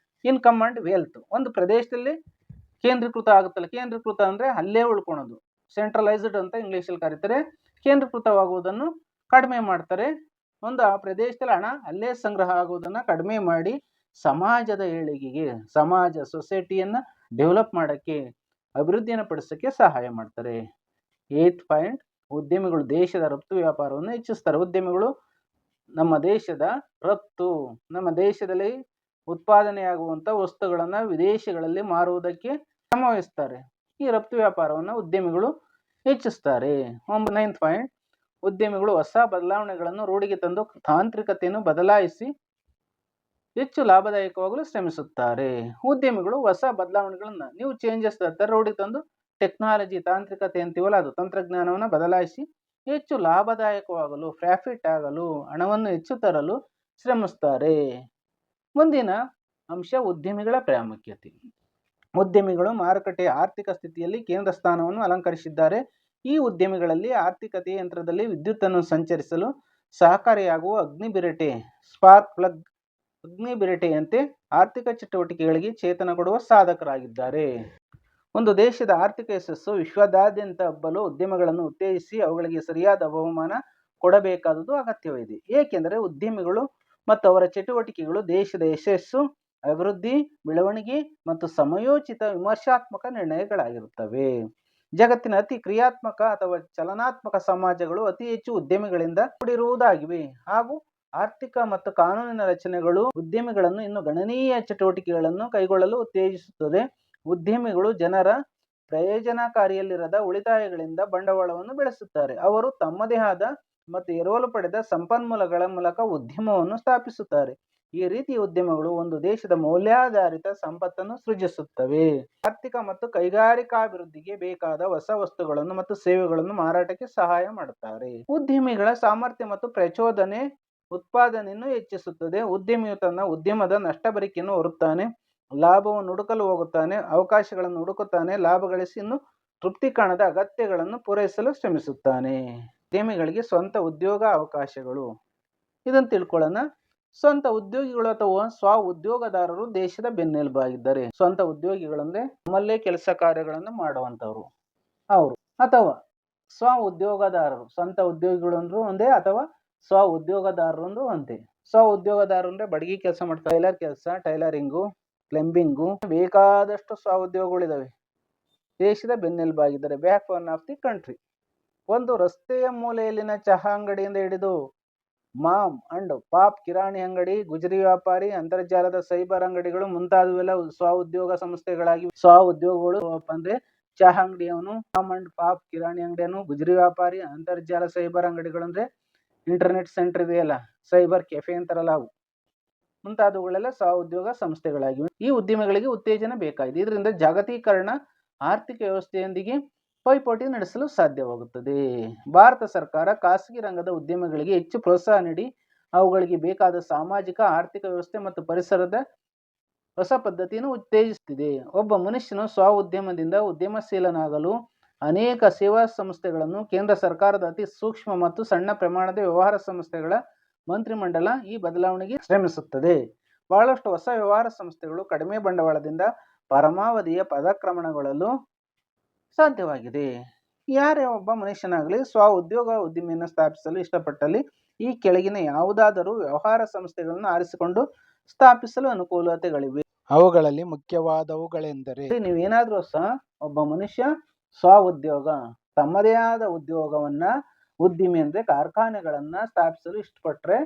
ಇನ್ಕಮ್ ಅಂಡ್ ವೆಲ್ತ್, ಒಂದು ಪ್ರದೇಶದಲ್ಲಿ ಕೇಂದ್ರೀಕೃತ ಆಗುತ್ತಲ್ಲ, ಕೇಂದ್ರೀಕೃತ ಅಂದರೆ ಅಲ್ಲೇ ಉಳ್ಕೊಳೋದು, ಸೆಂಟ್ರಲೈಸ್ಡ್ ಅಂತ ಇಂಗ್ಲೀಷಲ್ಲಿ ಕರೀತಾರೆ. ಕೇಂದ್ರೀಕೃತವಾಗುವುದನ್ನು ಕಡಿಮೆ ಮಾಡ್ತಾರೆ. ಒಂದು ಆ ಪ್ರದೇಶದಲ್ಲಿ ಹಣ ಅಲ್ಲೇ ಸಂಗ್ರಹ ಆಗುವುದನ್ನು ಕಡಿಮೆ ಮಾಡಿ ಸಮಾಜದ ಏಳಿಗೆಗೆ, ಸೊಸೈಟಿಯನ್ನು ಡೆವಲಪ್ ಮಾಡೋಕ್ಕೆ, ಅಭಿವೃದ್ಧಿಯನ್ನು ಪಡಿಸೋಕ್ಕೆ ಸಹಾಯ ಮಾಡ್ತಾರೆ. ಏತ್ ಪಾಯಿಂಟ್, ಉದ್ಯಮಿಗಳು ದೇಶದ ರಫ್ತು ವ್ಯಾಪಾರವನ್ನು ಹೆಚ್ಚಿಸ್ತಾರೆ. ಉದ್ಯಮಿಗಳು ನಮ್ಮ ದೇಶದಲ್ಲಿ ಉತ್ಪಾದನೆಯಾಗುವಂಥ ವಸ್ತುಗಳನ್ನು ವಿದೇಶಗಳಲ್ಲಿ ಮಾರುವುದಕ್ಕೆ ಶ್ರಮ ವಹಿಸ್ತಾರೆ. ಈ ರಫ್ತು ವ್ಯಾಪಾರವನ್ನು ಉದ್ಯಮಿಗಳು ಹೆಚ್ಚಿಸ್ತಾರೆ. ನೈನ್ತ್ ಪಾಯಿಂಟ್, ಉದ್ಯಮಿಗಳು ಹೊಸ ಬದಲಾವಣೆಗಳನ್ನು ರೂಢಿಗೆ ತಂದು ತಾಂತ್ರಿಕತೆಯನ್ನು ಬದಲಾಯಿಸಿ ಹೆಚ್ಚು ಲಾಭದಾಯಕವಾಗಲು ಶ್ರಮಿಸುತ್ತಾರೆ. ಉದ್ಯಮಿಗಳು ಹೊಸ ಬದಲಾವಣೆಗಳನ್ನು, ನೀವು ಚೇಂಜಸ್ ರೂಢಿಗೆ ತಂದು ಟೆಕ್ನಾಲಜಿ, ತಾಂತ್ರಿಕತೆ ಅಂತೀವಲ್ಲ, ಅದು ತಂತ್ರಜ್ಞಾನವನ್ನು ಬದಲಾಯಿಸಿ ಹೆಚ್ಚು ಲಾಭದಾಯಕವಾಗಲು, ಪ್ರಾಫಿಟ್ ಆಗಲು, ಹಣವನ್ನು ಹೆಚ್ಚು ತರಲು ಶ್ರಮಿಸುತ್ತಾರೆ. ಮುಂದಿನ ಅಂಶ ಉದ್ಯಮಿಗಳ ಪ್ರಾಮುಖ್ಯತೆ. ಉದ್ಯಮಿಗಳು ಮಾರುಕಟ್ಟೆಯ ಆರ್ಥಿಕ ಸ್ಥಿತಿಯಲ್ಲಿ ಕೇಂದ್ರ ಸ್ಥಾನವನ್ನು ಅಲಂಕರಿಸಿದ್ದಾರೆ. ಈ ಉದ್ಯಮಿಗಳಲ್ಲಿ ಆರ್ಥಿಕತೆಯ ಯಂತ್ರದಲ್ಲಿ ವಿದ್ಯುತ್ತನ್ನು ಸಂಚರಿಸಲು ಸಹಕಾರಿಯಾಗುವ ಸ್ಪಾರ್ಕ್ ಪ್ಲಗ್, ಅಗ್ನಿಬಿರಟೆಯಂತೆ ಆರ್ಥಿಕ ಚಟುವಟಿಕೆಗಳಿಗೆ ಚೇತನ ಕೊಡುವ ಸಾಧಕರಾಗಿದ್ದಾರೆ. ಒಂದು ದೇಶದ ಆರ್ಥಿಕ ಯಶಸ್ಸು ವಿಶ್ವದಾದ್ಯಂತ ಹಬ್ಬಲು ಉದ್ಯಮಗಳನ್ನು ಉತ್ತೇಜಿಸಿ ಅವುಗಳಿಗೆ ಸರಿಯಾದ ಬಹುಮಾನ ಕೊಡಬೇಕಾದುದು ಅಗತ್ಯವಿದೆ. ಏಕೆಂದರೆ ಉದ್ಯಮಿಗಳು ಮತ್ತು ಅವರ ಚಟುವಟಿಕೆಗಳು ದೇಶದ ಯಶಸ್ಸು, ಅಭಿವೃದ್ಧಿ, ಬೆಳವಣಿಗೆ ಮತ್ತು ಸಮಯೋಚಿತ ವಿಮರ್ಶಾತ್ಮಕ ನಿರ್ಣಯಗಳಾಗಿರುತ್ತವೆ. ಜಗತ್ತಿನ ಅತಿ ಕ್ರಿಯಾತ್ಮಕ ಅಥವಾ ಚಲನಾತ್ಮಕ ಸಮಾಜಗಳು ಅತಿ ಹೆಚ್ಚು ಉದ್ಯಮಿಗಳಿಂದ ಕೂಡಿರುವುದಾಗಿವೆ. ಹಾಗೂ ಆರ್ಥಿಕ ಮತ್ತು ಕಾನೂನಿನ ರಚನೆಗಳು ಉದ್ಯಮಿಗಳನ್ನು ಇನ್ನೂ ಗಣನೀಯ ಚಟುವಟಿಕೆಗಳನ್ನು ಕೈಗೊಳ್ಳಲು ಉತ್ತೇಜಿಸುತ್ತದೆ. ಉದ್ಯಮಿಗಳು ಜನರ ಪ್ರಯೋಜನಕಾರಿಯಲ್ಲಿರದ ಉಳಿತಾಯಗಳಿಂದ ಬಂಡವಾಳವನ್ನು ಬೆಳೆಸುತ್ತಾರೆ. ಅವರು ತಮ್ಮದೇ ಆದ ಮತ್ತು ಎರವಲು ಪಡೆದ ಸಂಪನ್ಮೂಲಗಳ ಮೂಲಕ ಉದ್ಯಮವನ್ನು ಸ್ಥಾಪಿಸುತ್ತಾರೆ. ಈ ರೀತಿಯ ಉದ್ಯಮಗಳು ಒಂದು ದೇಶದ ಮೌಲ್ಯಾಧಾರಿತ ಸಂಪತ್ತನ್ನು ಸೃಜಿಸುತ್ತವೆ. ಆರ್ಥಿಕ ಮತ್ತು ಕೈಗಾರಿಕಾಭಿವೃದ್ಧಿಗೆ ಬೇಕಾದ ಹೊಸ ವಸ್ತುಗಳನ್ನು ಮತ್ತು ಸೇವೆಗಳನ್ನು ಮಾರಾಟಕ್ಕೆ ಸಹಾಯ ಮಾಡುತ್ತಾರೆ. ಉದ್ಯಮಿಗಳ ಸಾಮರ್ಥ್ಯ ಮತ್ತು ಪ್ರಚೋದನೆ ಉತ್ಪಾದನೆಯನ್ನು ಹೆಚ್ಚಿಸುತ್ತದೆ. ಉದ್ಯಮಿಯು ತನ್ನ ಉದ್ಯಮದ ನಷ್ಟಭರಿಕೆಯನ್ನು ಹೊರುತ್ತಾನೆ, ಲಾಭವನ್ನು ಹುಡುಕಲು ಹೋಗುತ್ತಾನೆ, ಅವಕಾಶಗಳನ್ನು ಹುಡುಕುತ್ತಾನೆ, ಲಾಭ ಗಳಿಸಿ ಇನ್ನು ತೃಪ್ತಿ ಕಾಣದ ಅಗತ್ಯಗಳನ್ನು ಪೂರೈಸಲು ಶ್ರಮಿಸುತ್ತಾನೆ. ಉದ್ಯಮಿಗಳಿಗೆ ಸ್ವಂತ ಉದ್ಯೋಗ ಅವಕಾಶಗಳು, ಇದನ್ನು ತಿಳ್ಕೊಳ್ಳೋಣ. ಸ್ವಂತ ಉದ್ಯೋಗಿಗಳು ಅಥವಾ ಸ್ವ ಉದ್ಯೋಗದಾರರು ದೇಶದ ಬೆನ್ನೆಲುಬಾಗಿದ್ದಾರೆ. ಸ್ವಂತ ಉದ್ಯೋಗಿಗಳಂದ್ರೆ ನಮ್ಮಲ್ಲೇ ಕೆಲಸ ಕಾರ್ಯಗಳನ್ನು ಮಾಡುವಂತವ್ರು ಅವರು, ಅಥವಾ ಸ್ವ ಉದ್ಯೋಗದಾರರು. ಸ್ವಂತ ಉದ್ಯೋಗಿಗಳು ಅಂದ್ರು ಒಂದೇ ಅಥವಾ ಸ್ವ ಉದ್ಯೋಗದಾರರು ಅಂದ್ರು ಒಂದೇ. ಸ್ವ ಉದ್ಯೋಗದಾರರು ಅಂದ್ರೆ ಬಡಗಿ ಕೆಲಸ ಮಾಡ್ತಾರೆ, ಟೈಲರ್ ಕೆಲಸ, ಟೈಲರಿಂಗು, ಪ್ಲಂಬಿಂಗು, ಬೇಕಾದಷ್ಟು ಸ್ವ ಉದ್ಯೋಗಗಳಿದಾವೆ. ದೇಶದ ಬೆನ್ನೆಲುಬಾಗಿದ್ದಾರೆ, backbone of the country. ಒಂದು ರಸ್ತೆಯ ಮೂಲೆಯಲ್ಲಿನ ಚಹಾ ಅಂಗಡಿಯಿಂದ ಹಿಡಿದು ಮಾಮ್ ಅಂಡ್ ಪಾಪ್ ಕಿರಾಣಿ ಅಂಗಡಿ, ಗುಜರಿ ವ್ಯಾಪಾರಿ, ಅಂತರ್ಜಾಲದ ಸೈಬರ್ ಅಂಗಡಿಗಳು ಮುಂತಾದವೆಲ್ಲ ಸ್ವ ಉದ್ಯೋಗ ಸಂಸ್ಥೆಗಳಾಗಿವೆ. ಸ್ವ ಉದ್ಯೋಗಗಳು ಅಂದ್ರೆ ಚಹಾ ಅಂಗಡಿಯವನು, ಮಾಮ್ ಅಂಡ್ ಪಾಪ್ ಕಿರಾಣಿ ಅಂಗಡಿಯವನು, ಗುಜರಿ ವ್ಯಾಪಾರಿ, ಅಂತರ್ಜಾಲ ಸೈಬರ್ ಅಂಗಡಿಗಳು ಅಂದ್ರೆ ಇಂಟರ್ನೆಟ್ ಸೆಂಟರ್ ಇದೆಯಲ್ಲ, ಸೈಬರ್ ಕೆಫೆ ಅಂತಾರಲ್ಲ ಅವು, ಮುಂತಾದವುಗಳೆಲ್ಲ ಸ್ವ ಉದ್ಯೋಗ ಸಂಸ್ಥೆಗಳಾಗಿವೆ. ಈ ಉದ್ಯಮಿಗಳಿಗೆ ಉತ್ತೇಜನ ಬೇಕಾಗಿದೆ. ಇದರಿಂದ ಜಾಗತೀಕರಣ ಆರ್ಥಿಕ ವ್ಯವಸ್ಥೆಯೊಂದಿಗೆ ಪೈಪೋಟಿ ನಡೆಸಲು ಸಾಧ್ಯವಾಗುತ್ತದೆ. ಭಾರತ ಸರ್ಕಾರ ಖಾಸಗಿ ರಂಗದ ಉದ್ಯಮಗಳಿಗೆ ಹೆಚ್ಚು ಪ್ರೋತ್ಸಾಹ ನೀಡಿ ಅವುಗಳಿಗೆ ಬೇಕಾದ ಸಾಮಾಜಿಕ, ಆರ್ಥಿಕ ವ್ಯವಸ್ಥೆ ಮತ್ತು ಪರಿಸರದ ಹೊಸ ಪದ್ಧತಿಯನ್ನು ಉತ್ತೇಜಿಸುತ್ತಿದೆ. ಒಬ್ಬ ಮನುಷ್ಯನು ಸ್ವ ಉದ್ಯಮದಿಂದ ಉದ್ಯಮಶೀಲನಾಗಲು ಅನೇಕ ಸೇವಾ ಸಂಸ್ಥೆಗಳನ್ನು, ಕೇಂದ್ರ ಸರ್ಕಾರದ ಅತಿ ಸೂಕ್ಷ್ಮ ಮತ್ತು ಸಣ್ಣ ಪ್ರಮಾಣದ ವ್ಯವಹಾರ ಸಂಸ್ಥೆಗಳ ಮಂತ್ರಿಮಂಡಲ ಈ ಬದಲಾವಣೆಗೆ ಶ್ರಮಿಸುತ್ತದೆ. ಬಹಳಷ್ಟು ಹೊಸ ವ್ಯವಹಾರ ಸಂಸ್ಥೆಗಳು ಕಡಿಮೆ ಬಂಡವಾಳದಿಂದ ಪರಮಾವಧಿಯ ಪದಕ್ರಮಣಗೊಳ್ಳಲು ಸಾಧ್ಯವಾಗಿದೆ. ಯಾರೇ ಒಬ್ಬ ಮನುಷ್ಯನಾಗಲಿ ಸ್ವ ಉದ್ಯಮಿಯನ್ನು ಸ್ಥಾಪಿಸಲು ಇಷ್ಟಪಟ್ಟಲ್ಲಿ ಈ ಕೆಳಗಿನ ಯಾವುದಾದರೂ ವ್ಯವಹಾರ ಸಂಸ್ಥೆಗಳನ್ನು ಆರಿಸಿಕೊಂಡು ಸ್ಥಾಪಿಸಲು ಅನುಕೂಲತೆಗಳಿವೆ. ಅವುಗಳಲ್ಲಿ ಮುಖ್ಯವಾದವುಗಳೆಂದರೆ, ನೀವೇನಾದ್ರೂ ಸಹ ಒಬ್ಬ ಮನುಷ್ಯ ಸ್ವ ಉದ್ಯೋಗ, ತಮ್ಮದೇ ಆದ ಉದ್ಯೋಗವನ್ನ, ಉದ್ದಿಮೆ ಅಂದ್ರೆ ಕಾರ್ಖಾನೆಗಳನ್ನ ಸ್ಥಾಪಿಸಲು ಇಷ್ಟಪಟ್ಟರೆ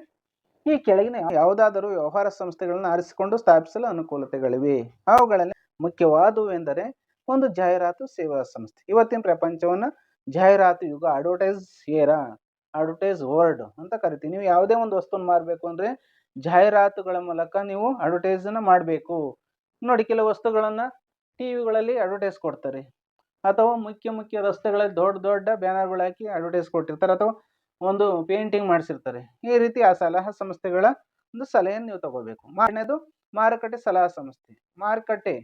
ಈ ಕೆಳಗಿನ ಯಾವುದಾದರೂ ವ್ಯವಹಾರ ಸಂಸ್ಥೆಗಳನ್ನು ಆರಿಸಿಕೊಂಡು ಸ್ಥಾಪಿಸಲು ಅನುಕೂಲತೆಗಳಿವೆ. ಅವುಗಳಲ್ಲಿ ಮುಖ್ಯವಾದವು ಎಂದರೆ, ಒಂದು ಜಾಹೀರಾತು ಸೇವಾ ಸಂಸ್ಥೆ. ಇವತ್ತಿನ ಪ್ರಪಂಚವನ್ನ ಜಾಹೀರಾತು ಯುಗ, ಅಡ್ವರ್ಟೈಸ್ ಏರಾ, ಅಡ್ವರ್ಟೈಸ್ ವರ್ಲ್ಡ್ ಅಂತ ಕರಿತೀವಿ. ನೀವು ಯಾವುದೇ ಒಂದು ವಸ್ತುವನ್ನು ಮಾರಬೇಕು ಅಂದ್ರೆ ಜಾಹೀರಾತುಗಳ ಮೂಲಕ ನೀವು ಅಡ್ವರ್ಟೈಸ್ ಅನ್ನ ಮಾಡಬೇಕು. ನೋಡಿ, ಕೆಲವು ವಸ್ತುಗಳನ್ನ ಟಿವಿಗಳಲ್ಲಿ ಅಡ್ವರ್ಟೈಸ್ ಕೊಡ್ತಾರೆ, ಅಥವಾ ಮುಖ್ಯ ರಸ್ತೆಗಳಲ್ಲಿ ದೊಡ್ಡ ದೊಡ್ಡ ಬ್ಯಾನರ್ಗಳು ಹಾಕಿ ಅಡ್ವರ್ಟೈಸ್ ಕೊಟ್ಟಿರ್ತಾರೆ, ಅಥವಾ ಒಂದು ಪೇಂಟಿಂಗ್ ಮಾಡಿಸಿರ್ತಾರೆ. ಈ ರೀತಿ ಆ ಸಲಹಾ ಸಂಸ್ಥೆಗಳ ಒಂದು ಸಲಹೆಯನ್ನು ನೀವು ತಗೋಬೇಕು. ಎರಡನೇದು ಮಾರುಕಟ್ಟೆ ಸಲಹಾ ಸಂಸ್ಥೆ. ಮಾರುಕಟ್ಟೆ,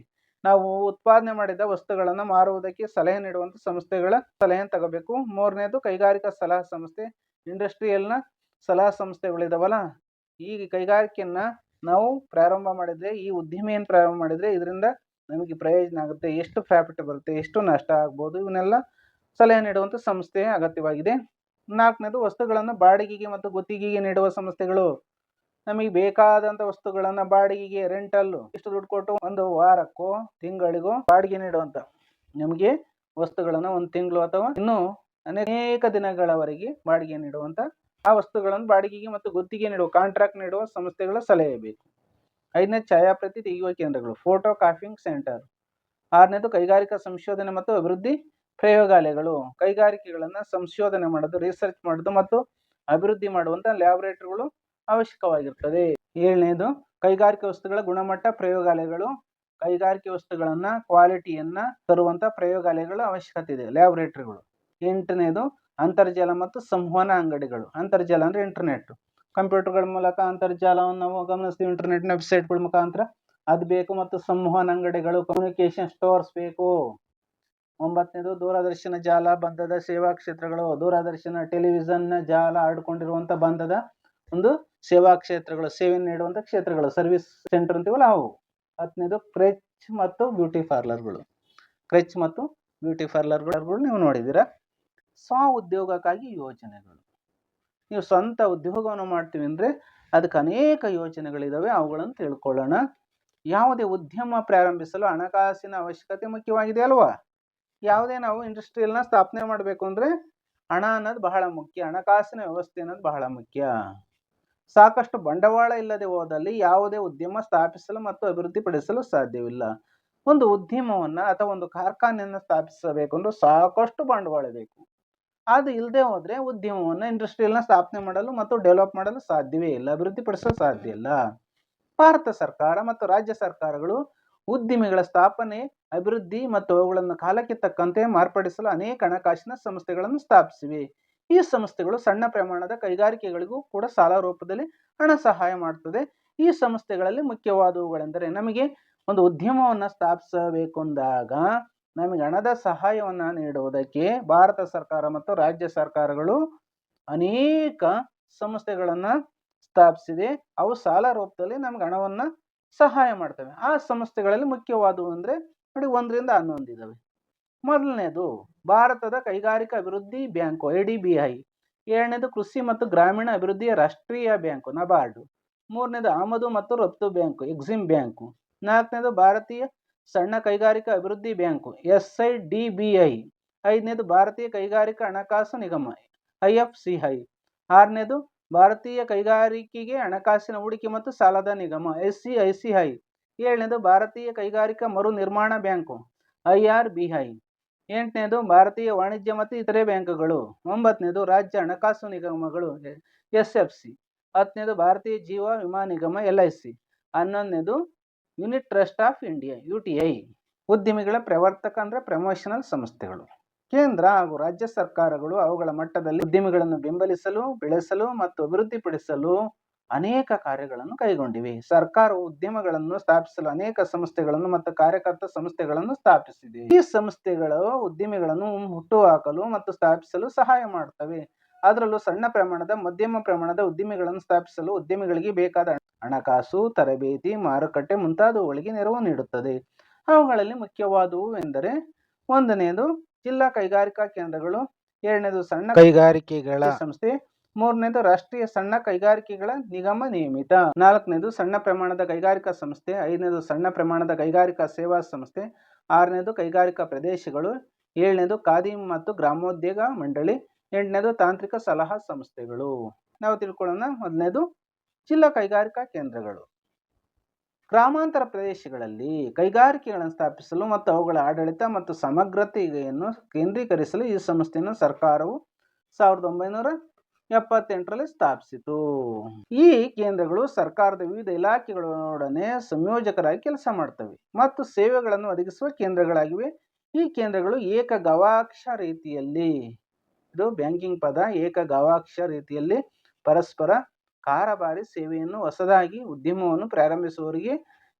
ನಾವು ಉತ್ಪಾದನೆ ಮಾಡಿದ ವಸ್ತುಗಳನ್ನು ಮಾರುವುದಕ್ಕೆ ಸಲಹೆ ನೀಡುವಂಥ ಸಂಸ್ಥೆಗಳ ಸಲಹೆಯನ್ನು ತಗೋಬೇಕು. ಮೂರನೇದು ಕೈಗಾರಿಕಾ ಸಲಹಾ ಸಂಸ್ಥೆ, ಇಂಡಸ್ಟ್ರಿಯಲ್ನ ಸಲಹಾ ಸಂಸ್ಥೆಗಳಿದಾವಲ್ಲ, ಈ ಕೈಗಾರಿಕೆಯನ್ನ ನಾವು ಪ್ರಾರಂಭ ಮಾಡಿದ್ರೆ, ಈ ಉದ್ದಿಮೆಯನ್ನು ಪ್ರಾರಂಭ ಮಾಡಿದ್ರೆ ಇದರಿಂದ ನಮಗೆ ಪ್ರಯೋಜನ ಆಗುತ್ತೆ, ಎಷ್ಟು ಪ್ರಾಫಿಟ್ ಬರುತ್ತೆ, ಎಷ್ಟು ನಷ್ಟ ಆಗ್ಬೋದು, ಇವನ್ನೆಲ್ಲ ಸಲಹೆ ನೀಡುವಂಥ ಸಂಸ್ಥೆ ಅಗತ್ಯವಾಗಿದೆ. ನಾಲ್ಕನೇದು ವಸ್ತುಗಳನ್ನು ಬಾಡಿಗೆಗೆ ಮತ್ತು ಗುತ್ತಿಗೆಗೆ ನೀಡುವ ಸಂಸ್ಥೆಗಳು. ನಮಗೆ ಬೇಕಾದಂಥ ವಸ್ತುಗಳನ್ನು ಬಾಡಿಗೆಗೆ, ರೆಂಟಲ್, ಇಷ್ಟು ದುಡ್ಡು ಕೊಟ್ಟು ಒಂದು ವಾರಕ್ಕೋ ತಿಂಗಳಿಗೋ ಬಾಡಿಗೆ ನೀಡುವಂಥ, ನಮಗೆ ವಸ್ತುಗಳನ್ನು ಒಂದು ತಿಂಗಳು ಅಥವಾ ಇನ್ನೂ ಅನೇಕ ದಿನಗಳವರೆಗೆ ಬಾಡಿಗೆ ನೀಡುವಂಥ ಆ ವಸ್ತುಗಳನ್ನು ಬಾಡಿಗೆಗೆ ಮತ್ತು ಗುತ್ತಿಗೆ ನೀಡುವ, ಕಾಂಟ್ರಾಕ್ಟ್ ನೀಡುವ ಸಂಸ್ಥೆಗಳ ಸಲಹೆ ಬೇಕು. ಐದನೇ ಛಾಯಾಪ್ರತಿ ತೆಗೆಯುವ ಕೇಂದ್ರಗಳು, ಫೋಟೋ ಕಾಪಿಂಗ್ ಸೆಂಟರ್. ಆರನೇದು ಕೈಗಾರಿಕಾ ಸಂಶೋಧನೆ ಮತ್ತು ಅಭಿವೃದ್ಧಿ ಪ್ರಯೋಗಾಲಯಗಳು. ಕೈಗಾರಿಕೆಗಳನ್ನು ಸಂಶೋಧನೆ ಮಾಡೋದು, ರಿಸರ್ಚ್ ಮಾಡೋದು ಮತ್ತು ಅಭಿವೃದ್ಧಿ ಮಾಡುವಂಥ ಲ್ಯಾಬೊರೇಟರಿಗಳು ಅವಶ್ಯಕವಾಗಿರ್ತದೆ. ಏಳನೇದು ಕೈಗಾರಿಕಾ ವಸ್ತುಗಳ ಗುಣಮಟ್ಟ ಪ್ರಯೋಗಾಲಯಗಳು. ಕೈಗಾರಿಕೆ ವಸ್ತುಗಳನ್ನ ಕ್ವಾಲಿಟಿಯನ್ನ ತರುವಂತ ಪ್ರಯೋಗಾಲಯಗಳ ಅವಶ್ಯಕತೆ ಇದೆ, ಲ್ಯಾಬೊರೇಟರಿಗಳು. ಎಂಟನೇದು ಅಂತರ್ಜಾಲ ಮತ್ತು ಸಂವಹನ ಅಂಗಡಿಗಳು. ಅಂತರ್ಜಾಲ ಅಂದ್ರೆ ಇಂಟರ್ನೆಟ್, ಕಂಪ್ಯೂಟರ್ಗಳ ಮೂಲಕ ಅಂತರ್ಜಾಲವನ್ನು ನಾವು ಗಮನಿಸ್ತೀವಿ, ಇಂಟರ್ನೆಟ್ನ ವೆಬ್ಸೈಟ್ಗಳ ಮುಖಾಂತರ ಅದು ಬೇಕು. ಮತ್ತು ಸಂವಹನ ಅಂಗಡಿಗಳು, ಕಮ್ಯುನಿಕೇಶನ್ ಸ್ಟೋರ್ಸ್ ಬೇಕು. ಒಂಬತ್ತನೇದು ದೂರದರ್ಶನ ಜಾಲ ಬಂಧದ ಸೇವಾ ಕ್ಷೇತ್ರಗಳು. ದೂರದರ್ಶನ, ಟೆಲಿವಿಷನ್ ಜಾಲ ಆಡ್ಕೊಂಡಿರುವಂತ ಬಂಧದ ಒಂದು ಸೇವಾ ಕ್ಷೇತ್ರಗಳು, ಸೇವೆ ನೀಡುವಂತ ಕ್ಷೇತ್ರಗಳು, ಸರ್ವಿಸ್ ಸೆಂಟರ್ ಅಂತೀವಲ್ಲ ಅವು. ಹತ್ತನೇದು ಕ್ರೆಚ್ ಮತ್ತು ಬ್ಯೂಟಿ ಪಾರ್ಲರ್ಗಳು. ಕ್ರೆಚ್ ಮತ್ತು ಬ್ಯೂಟಿ ಪಾರ್ಲರ್ಗಳು ನೀವು ನೋಡಿದ್ದೀರಾ. ಸ್ವ ಉದ್ಯೋಗಕ್ಕಾಗಿ ಯೋಜನೆಗಳು. ನೀವು ಸ್ವಂತ ಉದ್ಯೋಗವನ್ನು ಮಾಡ್ತೀವಿ ಅಂದರೆ ಅದಕ್ಕೆ ಅನೇಕ ಯೋಜನೆಗಳಿದ್ದಾವೆ, ಅವುಗಳನ್ನು ತಿಳ್ಕೊಳ್ಳೋಣ. ಯಾವುದೇ ಉದ್ಯಮ ಪ್ರಾರಂಭಿಸಲು ಹಣಕಾಸಿನ ಅವಶ್ಯಕತೆ ಮುಖ್ಯವಾಗಿದೆ ಅಲ್ವಾ. ಯಾವುದೇ ನಾವು ಇಂಡಸ್ಟ್ರಿಯಲ್ನ ಸ್ಥಾಪನೆ ಮಾಡಬೇಕು ಅಂದರೆ ಹಣ ಅನ್ನೋದು ಬಹಳ ಮುಖ್ಯ, ಹಣಕಾಸಿನ ವ್ಯವಸ್ಥೆ ಅನ್ನೋದು ಬಹಳ ಮುಖ್ಯ. ಸಾಕಷ್ಟು ಬಂಡವಾಳ ಇಲ್ಲದೆ ಹೋದಲ್ಲಿ ಯಾವುದೇ ಉದ್ಯಮ ಸ್ಥಾಪಿಸಲು ಮತ್ತು ಅಭಿವೃದ್ಧಿಪಡಿಸಲು ಸಾಧ್ಯವಿಲ್ಲ. ಒಂದು ಉದ್ಯಮವನ್ನು ಅಥವಾ ಒಂದು ಕಾರ್ಖಾನೆಯನ್ನು ಸ್ಥಾಪಿಸಬೇಕು ಅಂದ್ರೆ ಸಾಕಷ್ಟು ಬಂಡವಾಳ ಬೇಕು. ಅದು ಇಲ್ಲದೆ ಹೋದ್ರೆ ಉದ್ಯಮವನ್ನು, ಇಂಡಸ್ಟ್ರಿಯಲ್ನ ಸ್ಥಾಪನೆ ಮಾಡಲು ಮತ್ತು ಡೆವಲಪ್ ಮಾಡಲು ಸಾಧ್ಯವೇ ಇಲ್ಲ, ಅಭಿವೃದ್ಧಿಪಡಿಸಲು ಸಾಧ್ಯ ಇಲ್ಲ. ಭಾರತ ಸರ್ಕಾರ ಮತ್ತು ರಾಜ್ಯ ಸರ್ಕಾರಗಳು ಉದ್ದಿಮೆಗಳ ಸ್ಥಾಪನೆ, ಅಭಿವೃದ್ಧಿ ಮತ್ತು ಅವುಗಳನ್ನು ಕಾಲಕ್ಕೆ ತಕ್ಕಂತೆ ಮಾರ್ಪಡಿಸಲು ಅನೇಕ ಹಣಕಾಸಿನ ಸಂಸ್ಥೆಗಳನ್ನು ಸ್ಥಾಪಿಸಿವೆ. ಈ ಸಂಸ್ಥೆಗಳು ಸಣ್ಣ ಪ್ರಮಾಣದ ಕೈಗಾರಿಕೆಗಳಿಗೂ ಕೂಡ ಸಾಲ ರೂಪದಲ್ಲಿ ಹಣ ಸಹಾಯ ಮಾಡುತ್ತದೆ. ಈ ಸಂಸ್ಥೆಗಳಲ್ಲಿ ಮುಖ್ಯವಾದವುಗಳೆಂದರೆ, ನಮಗೆ ಒಂದು ಉದ್ಯಮವನ್ನು ಸ್ಥಾಪಿಸಬೇಕು ಅಂದಾಗ ನಮಗೆ ಹಣದ ಸಹಾಯವನ್ನು ನೀಡುವುದಕ್ಕೆ ಭಾರತ ಸರ್ಕಾರ ಮತ್ತು ರಾಜ್ಯ ಸರ್ಕಾರಗಳು ಅನೇಕ ಸಂಸ್ಥೆಗಳನ್ನು ಸ್ಥಾಪಿಸಿದೆ. ಅವು ಸಾಲ ರೂಪದಲ್ಲಿ ನಮ್ಗೆ ಹಣವನ್ನು ಸಹಾಯ ಮಾಡ್ತವೆ. ಆ ಸಂಸ್ಥೆಗಳಲ್ಲಿ ಮುಖ್ಯವಾದವು ಅಂದರೆ ನೋಡಿ 1ರಿಂದ 11 ಇದ್ದಾವೆ. ಮೊದಲನೇದು ಭಾರತದ ಕೈಗಾರಿಕಾ ಅಭಿವೃದ್ಧಿ ಬ್ಯಾಂಕು IDBI. ಎರಡನೇದು ಕೃಷಿ ಮತ್ತು ಗ್ರಾಮೀಣ ಅಭಿವೃದ್ಧಿಯ ರಾಷ್ಟ್ರೀಯ ಬ್ಯಾಂಕು NABARD. ಮೂರನೇದು ಆಮದು ಮತ್ತು ರಫ್ತು ಬ್ಯಾಂಕು EXIM ಬ್ಯಾಂಕು. ನಾಲ್ಕನೇದು ಭಾರತೀಯ ಸಣ್ಣ ಕೈಗಾರಿಕಾ ಅಭಿವೃದ್ಧಿ ಬ್ಯಾಂಕು SIDBI. ಐದನೇದು ಭಾರತೀಯ ಕೈಗಾರಿಕಾ ಹಣಕಾಸು ನಿಗಮ IFCI. ಆರನೇದು ಭಾರತೀಯ ಕೈಗಾರಿಕೆಗೆ ಹಣಕಾಸಿನ ಹೂಡಿಕೆ ಮತ್ತು ಸಾಲದ ನಿಗಮ SCICI. ಏಳನೇದು ಭಾರತೀಯ ಕೈಗಾರಿಕಾ ಮರು ನಿರ್ಮಾಣ ಬ್ಯಾಂಕು IRBI. ಎಂಟನೇದು ಭಾರತೀಯ ವಾಣಿಜ್ಯ ಮತ್ತು ಇತರೆ ಬ್ಯಾಂಕುಗಳು. ಒಂಬತ್ತನೇದು ರಾಜ್ಯ ಹಣಕಾಸು ನಿಗಮಗಳು SFC. ಹತ್ತನೇದು ಭಾರತೀಯ ಜೀವ ವಿಮಾ ನಿಗಮ LIC. 11ನೇದು unit trust of India UTI. ಉದ್ಯಮಿಗಳ ಪ್ರವರ್ತಕ ಅಂದರೆ ಪ್ರಮೋಷನಲ್ ಸಂಸ್ಥೆಗಳು. ಕೇಂದ್ರ ಹಾಗೂ ರಾಜ್ಯ ಸರ್ಕಾರಗಳು ಅವುಗಳ ಮಟ್ಟದಲ್ಲಿ ಉದ್ಯಮಿಗಳನ್ನು ಬೆಂಬಲಿಸಲು, ಬೆಳೆಸಲು ಮತ್ತು ಅಭಿವೃದ್ಧಿಪಡಿಸಲು ಅನೇಕ ಕಾರ್ಯಗಳನ್ನು ಕೈಗೊಂಡಿವೆ. ಸರ್ಕಾರವು ಉದ್ಯಮಗಳನ್ನು ಸ್ಥಾಪಿಸಲು ಅನೇಕ ಸಂಸ್ಥೆಗಳನ್ನು ಮತ್ತು ಕಾರ್ಯಕರ್ತ ಸಂಸ್ಥೆಗಳನ್ನು ಸ್ಥಾಪಿಸಿದೆ. ಈ ಸಂಸ್ಥೆಗಳು ಉದ್ಯಮಿಗಳನ್ನು ಹುಟ್ಟುಹಾಕಲು ಮತ್ತು ಸ್ಥಾಪಿಸಲು ಸಹಾಯ ಮಾಡುತ್ತವೆ. ಅದರಲ್ಲೂ ಸಣ್ಣ ಪ್ರಮಾಣದ, ಮಧ್ಯಮ ಪ್ರಮಾಣದ ಉದ್ಯಮಿಗಳನ್ನು ಸ್ಥಾಪಿಸಲು ಉದ್ಯಮಿಗಳಿಗೆ ಬೇಕಾದ ಹಣಕಾಸು, ತರಬೇತಿ, ಮಾರುಕಟ್ಟೆ ಮುಂತಾದವುಗಳಿಗೆ ನೆರವು ನೀಡುತ್ತದೆ. ಅವುಗಳಲ್ಲಿ ಮುಖ್ಯವಾದವು ಎಂದರೆ, ಒಂದನೆಯದು ಜಿಲ್ಲಾ ಕೈಗಾರಿಕಾ ಕೇಂದ್ರಗಳು, ಎರಡನೇದು ಸಣ್ಣ ಕೈಗಾರಿಕೆಗಳ ಸಂಸ್ಥೆ, ಮೂರನೇದು ರಾಷ್ಟ್ರೀಯ ಸಣ್ಣ ಕೈಗಾರಿಕೆಗಳ ನಿಗಮ ನಿಯಮಿತ, ನಾಲ್ಕನೇದು ಸಣ್ಣ ಪ್ರಮಾಣದ ಕೈಗಾರಿಕಾ ಸಂಸ್ಥೆ, ಐದನೇದು ಸಣ್ಣ ಪ್ರಮಾಣದ ಕೈಗಾರಿಕಾ ಸೇವಾ ಸಂಸ್ಥೆ, ಆರನೇದು ಕೈಗಾರಿಕಾ ಪ್ರದೇಶಗಳು, ಏಳನೇದು ಖಾದಿ ಮತ್ತು ಗ್ರಾಮೋದ್ಯೋಗ ಮಂಡಳಿ, ಎಂಟನೇದು ತಾಂತ್ರಿಕ ಸಲಹಾ ಸಂಸ್ಥೆಗಳು. ನಾವು ತಿಳ್ಕೊಳ್ಳೋಣ. ಮೊದಲನೇದು ಜಿಲ್ಲಾ ಕೈಗಾರಿಕಾ ಕೇಂದ್ರಗಳು. ಗ್ರಾಮಾಂತರ ಪ್ರದೇಶಗಳಲ್ಲಿ ಕೈಗಾರಿಕೆಗಳನ್ನು ಸ್ಥಾಪಿಸಲು ಮತ್ತು ಅವುಗಳ ಆಡಳಿತ ಮತ್ತು ಸಮಗ್ರತೆಯನ್ನು ಕೇಂದ್ರೀಕರಿಸಲು ಈ ಸಂಸ್ಥೆಯನ್ನು ಸರ್ಕಾರವು 1978ರಲ್ಲಿ ಸ್ಥಾಪಿಸಿತು. ಈ ಕೇಂದ್ರಗಳು ಸರ್ಕಾರದ ವಿವಿಧ ಇಲಾಖೆಗಳೊಡನೆ ಸಂಯೋಜಕರಾಗಿ ಕೆಲಸ ಮಾಡ್ತವೆ ಮತ್ತು ಸೇವೆಗಳನ್ನು ಒದಗಿಸುವ ಕೇಂದ್ರಗಳಾಗಿವೆ. ಈ ಕೇಂದ್ರಗಳು ಏಕಗವಾಕ್ಷ ರೀತಿಯಲ್ಲಿ, ಇದು ಬ್ಯಾಂಕಿಂಗ್ ಪದ, ಏಕಗವಾಕ್ಷ ರೀತಿಯಲ್ಲಿ ಪರಸ್ಪರ ಕಾರಬಾರಿ ಸೇವೆಯನ್ನು ಹೊಸದಾಗಿ ಉದ್ಯಮವನ್ನು ಪ್ರಾರಂಭಿಸುವವರಿಗೆ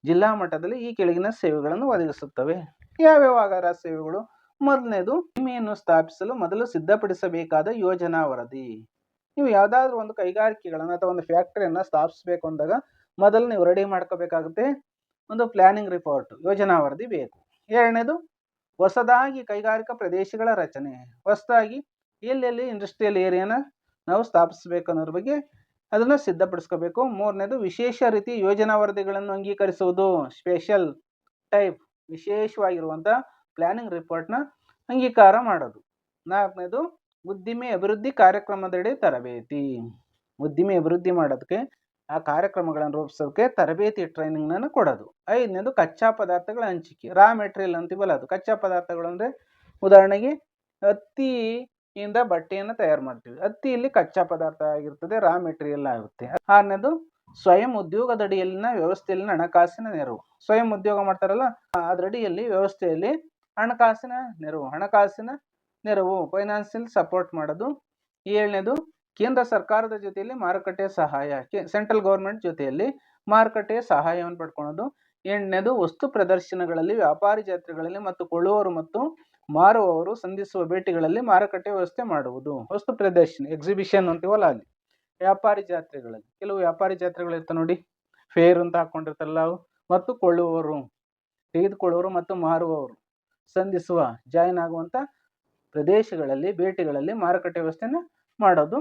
ಜಿಲ್ಲಾ ಮಟ್ಟದಲ್ಲಿ ಈ ಕೆಳಗಿನ ಸೇವೆಗಳನ್ನು ಒದಗಿಸುತ್ತವೆ. ಯಾವ್ಯಾವ ಆಗಾರ ಸೇವೆಗಳು? ಮೊದಲನೇದು, ಉದ್ದಿಮೆಯನ್ನು ಸ್ಥಾಪಿಸಲು ಮೊದಲು ಸಿದ್ಧಪಡಿಸಬೇಕಾದ ಯೋಜನಾ ವರದಿ. ನೀವು ಯಾವುದಾದ್ರೂ ಒಂದು ಕೈಗಾರಿಕೆಗಳನ್ನು ಅಥವಾ ಒಂದು ಫ್ಯಾಕ್ಟರಿಯನ್ನು ಸ್ಥಾಪಿಸಬೇಕು ಅಂದಾಗ ಮೊದಲು ನೀವು ರೆಡಿ ಮಾಡ್ಕೋಬೇಕಾಗುತ್ತೆ ಒಂದು ಪ್ಲಾನಿಂಗ್ ರಿಪೋರ್ಟ್, ಯೋಜನಾ ವರದಿ ಬೇಕು. ಎರಡನೇದು, ಹೊಸದಾಗಿ ಕೈಗಾರಿಕಾ ಪ್ರದೇಶಗಳ ರಚನೆ, ಹೊಸದಾಗಿ ಎಲ್ಲೆಲ್ಲಿ ಇಂಡಸ್ಟ್ರಿಯಲ್ ಏರಿಯಾನ ನಾವು ಸ್ಥಾಪಿಸಬೇಕು ಅನ್ನೋದ್ರ ಬಗ್ಗೆ ಅದನ್ನು ಸಿದ್ಧಪಡಿಸ್ಕೋಬೇಕು. ಮೂರನೇದು, ವಿಶೇಷ ರೀತಿ ಯೋಜನಾ ವರದಿಗಳನ್ನು ಅಂಗೀಕರಿಸುವುದು, ಸ್ಪೆಷಲ್ ಟೈಪ್, ವಿಶೇಷವಾಗಿರುವಂಥ ಪ್ಲಾನಿಂಗ್ ರಿಪೋರ್ಟ್ನ ಅಂಗೀಕಾರ ಮಾಡೋದು. ನಾಲ್ಕನೇದು, ಉದ್ದಿಮೆ ಅಭಿವೃದ್ಧಿ ಕಾರ್ಯಕ್ರಮದಡಿ ತರಬೇತಿ. ಉದ್ದಿಮೆ ಅಭಿವೃದ್ಧಿ ಮಾಡೋದಕ್ಕೆ ಆ ಕಾರ್ಯಕ್ರಮಗಳನ್ನು ರೂಪಿಸೋದಕ್ಕೆ ತರಬೇತಿ ಟ್ರೈನಿಂಗ್ನ ಕೊಡೋದು. ಐದನೇದು, ಕಚ್ಚಾ ಪದಾರ್ಥಗಳ ಹಂಚಿಕೆ, ರಾ ಮೆಟೀರಿಯಲ್ ಅಂತೀವಲ್ಲ ಅದು. ಕಚ್ಚಾ ಪದಾರ್ಥಗಳು ಅಂದರೆ ಉದಾಹರಣೆಗೆ ಹತ್ತಿಯಿಂದ ಬಟ್ಟೆಯನ್ನು ತಯಾರು ಮಾಡ್ತೀವಿ. ಹತ್ತಿಯಲ್ಲಿ ಕಚ್ಚಾ ಪದಾರ್ಥ ಆಗಿರ್ತದೆ, ರಾ ಮೆಟೀರಿಯಲ್ ಆಗುತ್ತೆ. ಆರನೇದು, ಸ್ವಯಂ ಉದ್ಯೋಗದಡಿಯಲ್ಲಿನ ವ್ಯವಸ್ಥೆಯಲ್ಲಿನ ಹಣಕಾಸಿನ ನೆರವು. ಸ್ವಯಂ ಉದ್ಯೋಗ ಮಾಡ್ತಾರಲ್ಲ ಅದರಡಿಯಲ್ಲಿ ವ್ಯವಸ್ಥೆಯಲ್ಲಿ ಹಣಕಾಸಿನ ನೆರವು ಫೈನಾನ್ಷಿಯಲ್ ಸಪೋರ್ಟ್ ಮಾಡೋದು. ಏಳನೇದು, ಕೇಂದ್ರ ಸರ್ಕಾರದ ಜೊತೆಯಲ್ಲಿ ಮಾರುಕಟ್ಟೆ ಸಹಾಯ, ಸೆಂಟ್ರಲ್ ಗೌರ್ಮೆಂಟ್ ಜೊತೆಯಲ್ಲಿ ಮಾರುಕಟ್ಟೆಯ ಸಹಾಯವನ್ನು ಪಡ್ಕೊಳ್ಳೋದು. ಎಂಟನೇದು, ವಸ್ತು ಪ್ರದರ್ಶನಗಳಲ್ಲಿ, ವ್ಯಾಪಾರಿ ಜಾತ್ರೆಗಳಲ್ಲಿ ಮತ್ತು ಕೊಳ್ಳುವವರು ಮತ್ತು ಮಾರುವವರು ಸಂಧಿಸುವ ಭೇಟಿಗಳಲ್ಲಿ ಮಾರುಕಟ್ಟೆ ವ್ಯವಸ್ಥೆ ಮಾಡುವುದು. ವಸ್ತು ಪ್ರದರ್ಶನ, ಎಕ್ಸಿಬಿಷನ್ ಅಂತೀವಲ್ಲ ಅಲ್ಲಿ. ವ್ಯಾಪಾರಿ ಜಾತ್ರೆಗಳಲ್ಲಿ, ಕೆಲವು ವ್ಯಾಪಾರಿ ಜಾತ್ರೆಗಳು ಇರ್ತವೆ ನೋಡಿ, ಫೇರ್ ಅಂತ ಹಾಕೊಂಡಿರ್ತಾರಲ್ಲ ಅವು. ಮತ್ತು ಕೊಳ್ಳುವವರು, ತೆಗೆದುಕೊಳ್ಳುವವರು ಮತ್ತು ಮಾರುವವರು ಸಂಧಿಸುವ, ಜಾಯಿನ್ ಆಗುವಂಥ ಪ್ರದೇಶಗಳಲ್ಲಿ, ಭೇಟಿಗಳಲ್ಲಿ ಮಾರುಕಟ್ಟೆ ವ್ಯವಸ್ಥೆನ ಮಾಡೋದು.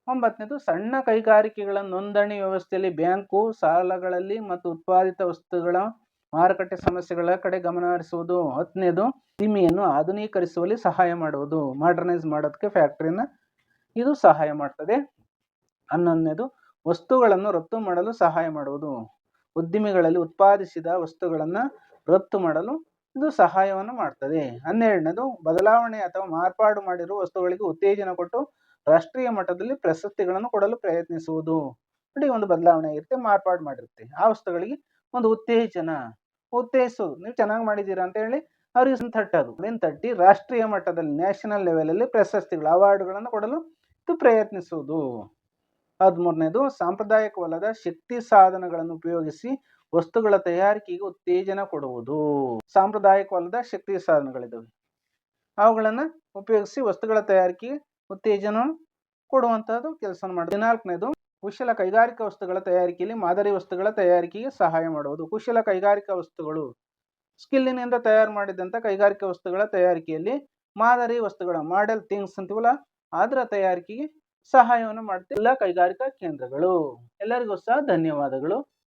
ಒಂಬತ್ತನೇದು, ಸಣ್ಣ ಕೈಗಾರಿಕೆಗಳ ನೋಂದಣಿ ವ್ಯವಸ್ಥೆಯಲ್ಲಿ ಬ್ಯಾಂಕು ಸಾಲಗಳಲ್ಲಿ ಮತ್ತು ಉತ್ಪಾದಿತ ವಸ್ತುಗಳ ಮಾರುಕಟ್ಟೆ ಸಮಸ್ಯೆಗಳ ಕಡೆ ಗಮನ ಹರಿಸುವುದು. ಹತ್ತನೇದು, ಉದ್ದಿಮೆಯನ್ನು ಆಧುನೀಕರಿಸುವಲ್ಲಿ ಸಹಾಯ ಮಾಡುವುದು, ಮಾಡರ್ನೈಸ್ ಮಾಡೋದಕ್ಕೆ ಫ್ಯಾಕ್ಟರಿನ ಇದು ಸಹಾಯ ಮಾಡ್ತದೆ. 11ನೇದು, ವಸ್ತುಗಳನ್ನು ರಫ್ತು ಮಾಡಲು ಸಹಾಯ ಮಾಡುವುದು. ಉದ್ದಿಮೆಗಳಲ್ಲಿ ಉತ್ಪಾದಿಸಿದ ವಸ್ತುಗಳನ್ನು ರಫ್ತು ಮಾಡಲು ಇದು ಸಹಾಯವನ್ನು ಮಾಡ್ತದೆ. 12ನೇದು, ಬದಲಾವಣೆ ಅಥವಾ ಮಾರ್ಪಾಡು ಮಾಡಿರುವ ವಸ್ತುಗಳಿಗೆ ಉತ್ತೇಜನ ಕೊಟ್ಟು ರಾಷ್ಟ್ರೀಯ ಮಟ್ಟದಲ್ಲಿ ಪ್ರಶಸ್ತಿಗಳನ್ನು ಕೊಡಲು ಪ್ರಯತ್ನಿಸುವುದು. ನೋಡಿ ಒಂದು ಬದಲಾವಣೆ ಇರುತ್ತೆ, ಮಾರ್ಪಾಡು ಮಾಡಿರುತ್ತೆ. ಆ ವಸ್ತುಗಳಿಗೆ ಒಂದು ಉತ್ತೇಜಿಸೋದು, ನೀವು ಚೆನ್ನಾಗಿ ಮಾಡಿದ್ದೀರಾ ಅಂತ ಹೇಳಿ ಅವ್ರಿಗೆ ತಟ್ಟೋದು. ತಟ್ಟಿ ರಾಷ್ಟ್ರೀಯ ಮಟ್ಟದಲ್ಲಿ ನ್ಯಾಷನಲ್ ಲೆವೆಲಲ್ಲಿ ಪ್ರಶಸ್ತಿಗಳು, ಅವಾರ್ಡ್ಗಳನ್ನು ಕೊಡಲು ಇದು ಪ್ರಯತ್ನಿಸುವುದು. 13ನೇದು ಸಾಂಪ್ರದಾಯಿಕವಲ್ಲದ ಶಕ್ತಿ ಸಾಧನಗಳನ್ನು ಉಪಯೋಗಿಸಿ ವಸ್ತುಗಳ ತಯಾರಿಕೆಗೆ ಉತ್ತೇಜನ ಕೊಡುವುದು. ಸಾಂಪ್ರದಾಯಿಕವಲ್ಲದ ಶಕ್ತಿ ಸಾಧನಗಳಿದ್ದಾವೆ, ಅವುಗಳನ್ನು ಉಪಯೋಗಿಸಿ ವಸ್ತುಗಳ ತಯಾರಿಕೆಗೆ ಉತ್ತೇಜನ ಕೊಡುವಂತಹದ್ದು ಕೆಲಸ ಮಾಡುತ್ತೆ. 14ನೇದು ಕುಶಲ ಕೈಗಾರಿಕಾ ವಸ್ತುಗಳ ತಯಾರಿಕೆಯಲ್ಲಿ ಮಾದರಿ ವಸ್ತುಗಳ ತಯಾರಿಕೆಗೆ ಸಹಾಯ ಮಾಡುವುದು. ಕುಶಲ ಕೈಗಾರಿಕಾ ವಸ್ತುಗಳು, ಸ್ಕಿಲ್ಲಿನಿಂದ ತಯಾರು ಮಾಡಿದಂಥ ಕೈಗಾರಿಕಾ ವಸ್ತುಗಳ ತಯಾರಿಕೆಯಲ್ಲಿ ಮಾದರಿ ವಸ್ತುಗಳ ಮಾಡೆಲ್ ಥಿಂಗ್ಸ್ ಅಂತೀವಲ್ಲ, ಅದರ ತಯಾರಿಕೆಗೆ ಸಹಾಯವನ್ನು ಮಾಡುತ್ತೆ ಎಲ್ಲ ಕೈಗಾರಿಕಾ ಕೇಂದ್ರಗಳು. ಎಲ್ಲರಿಗೂ ಸಹ ಧನ್ಯವಾದಗಳು.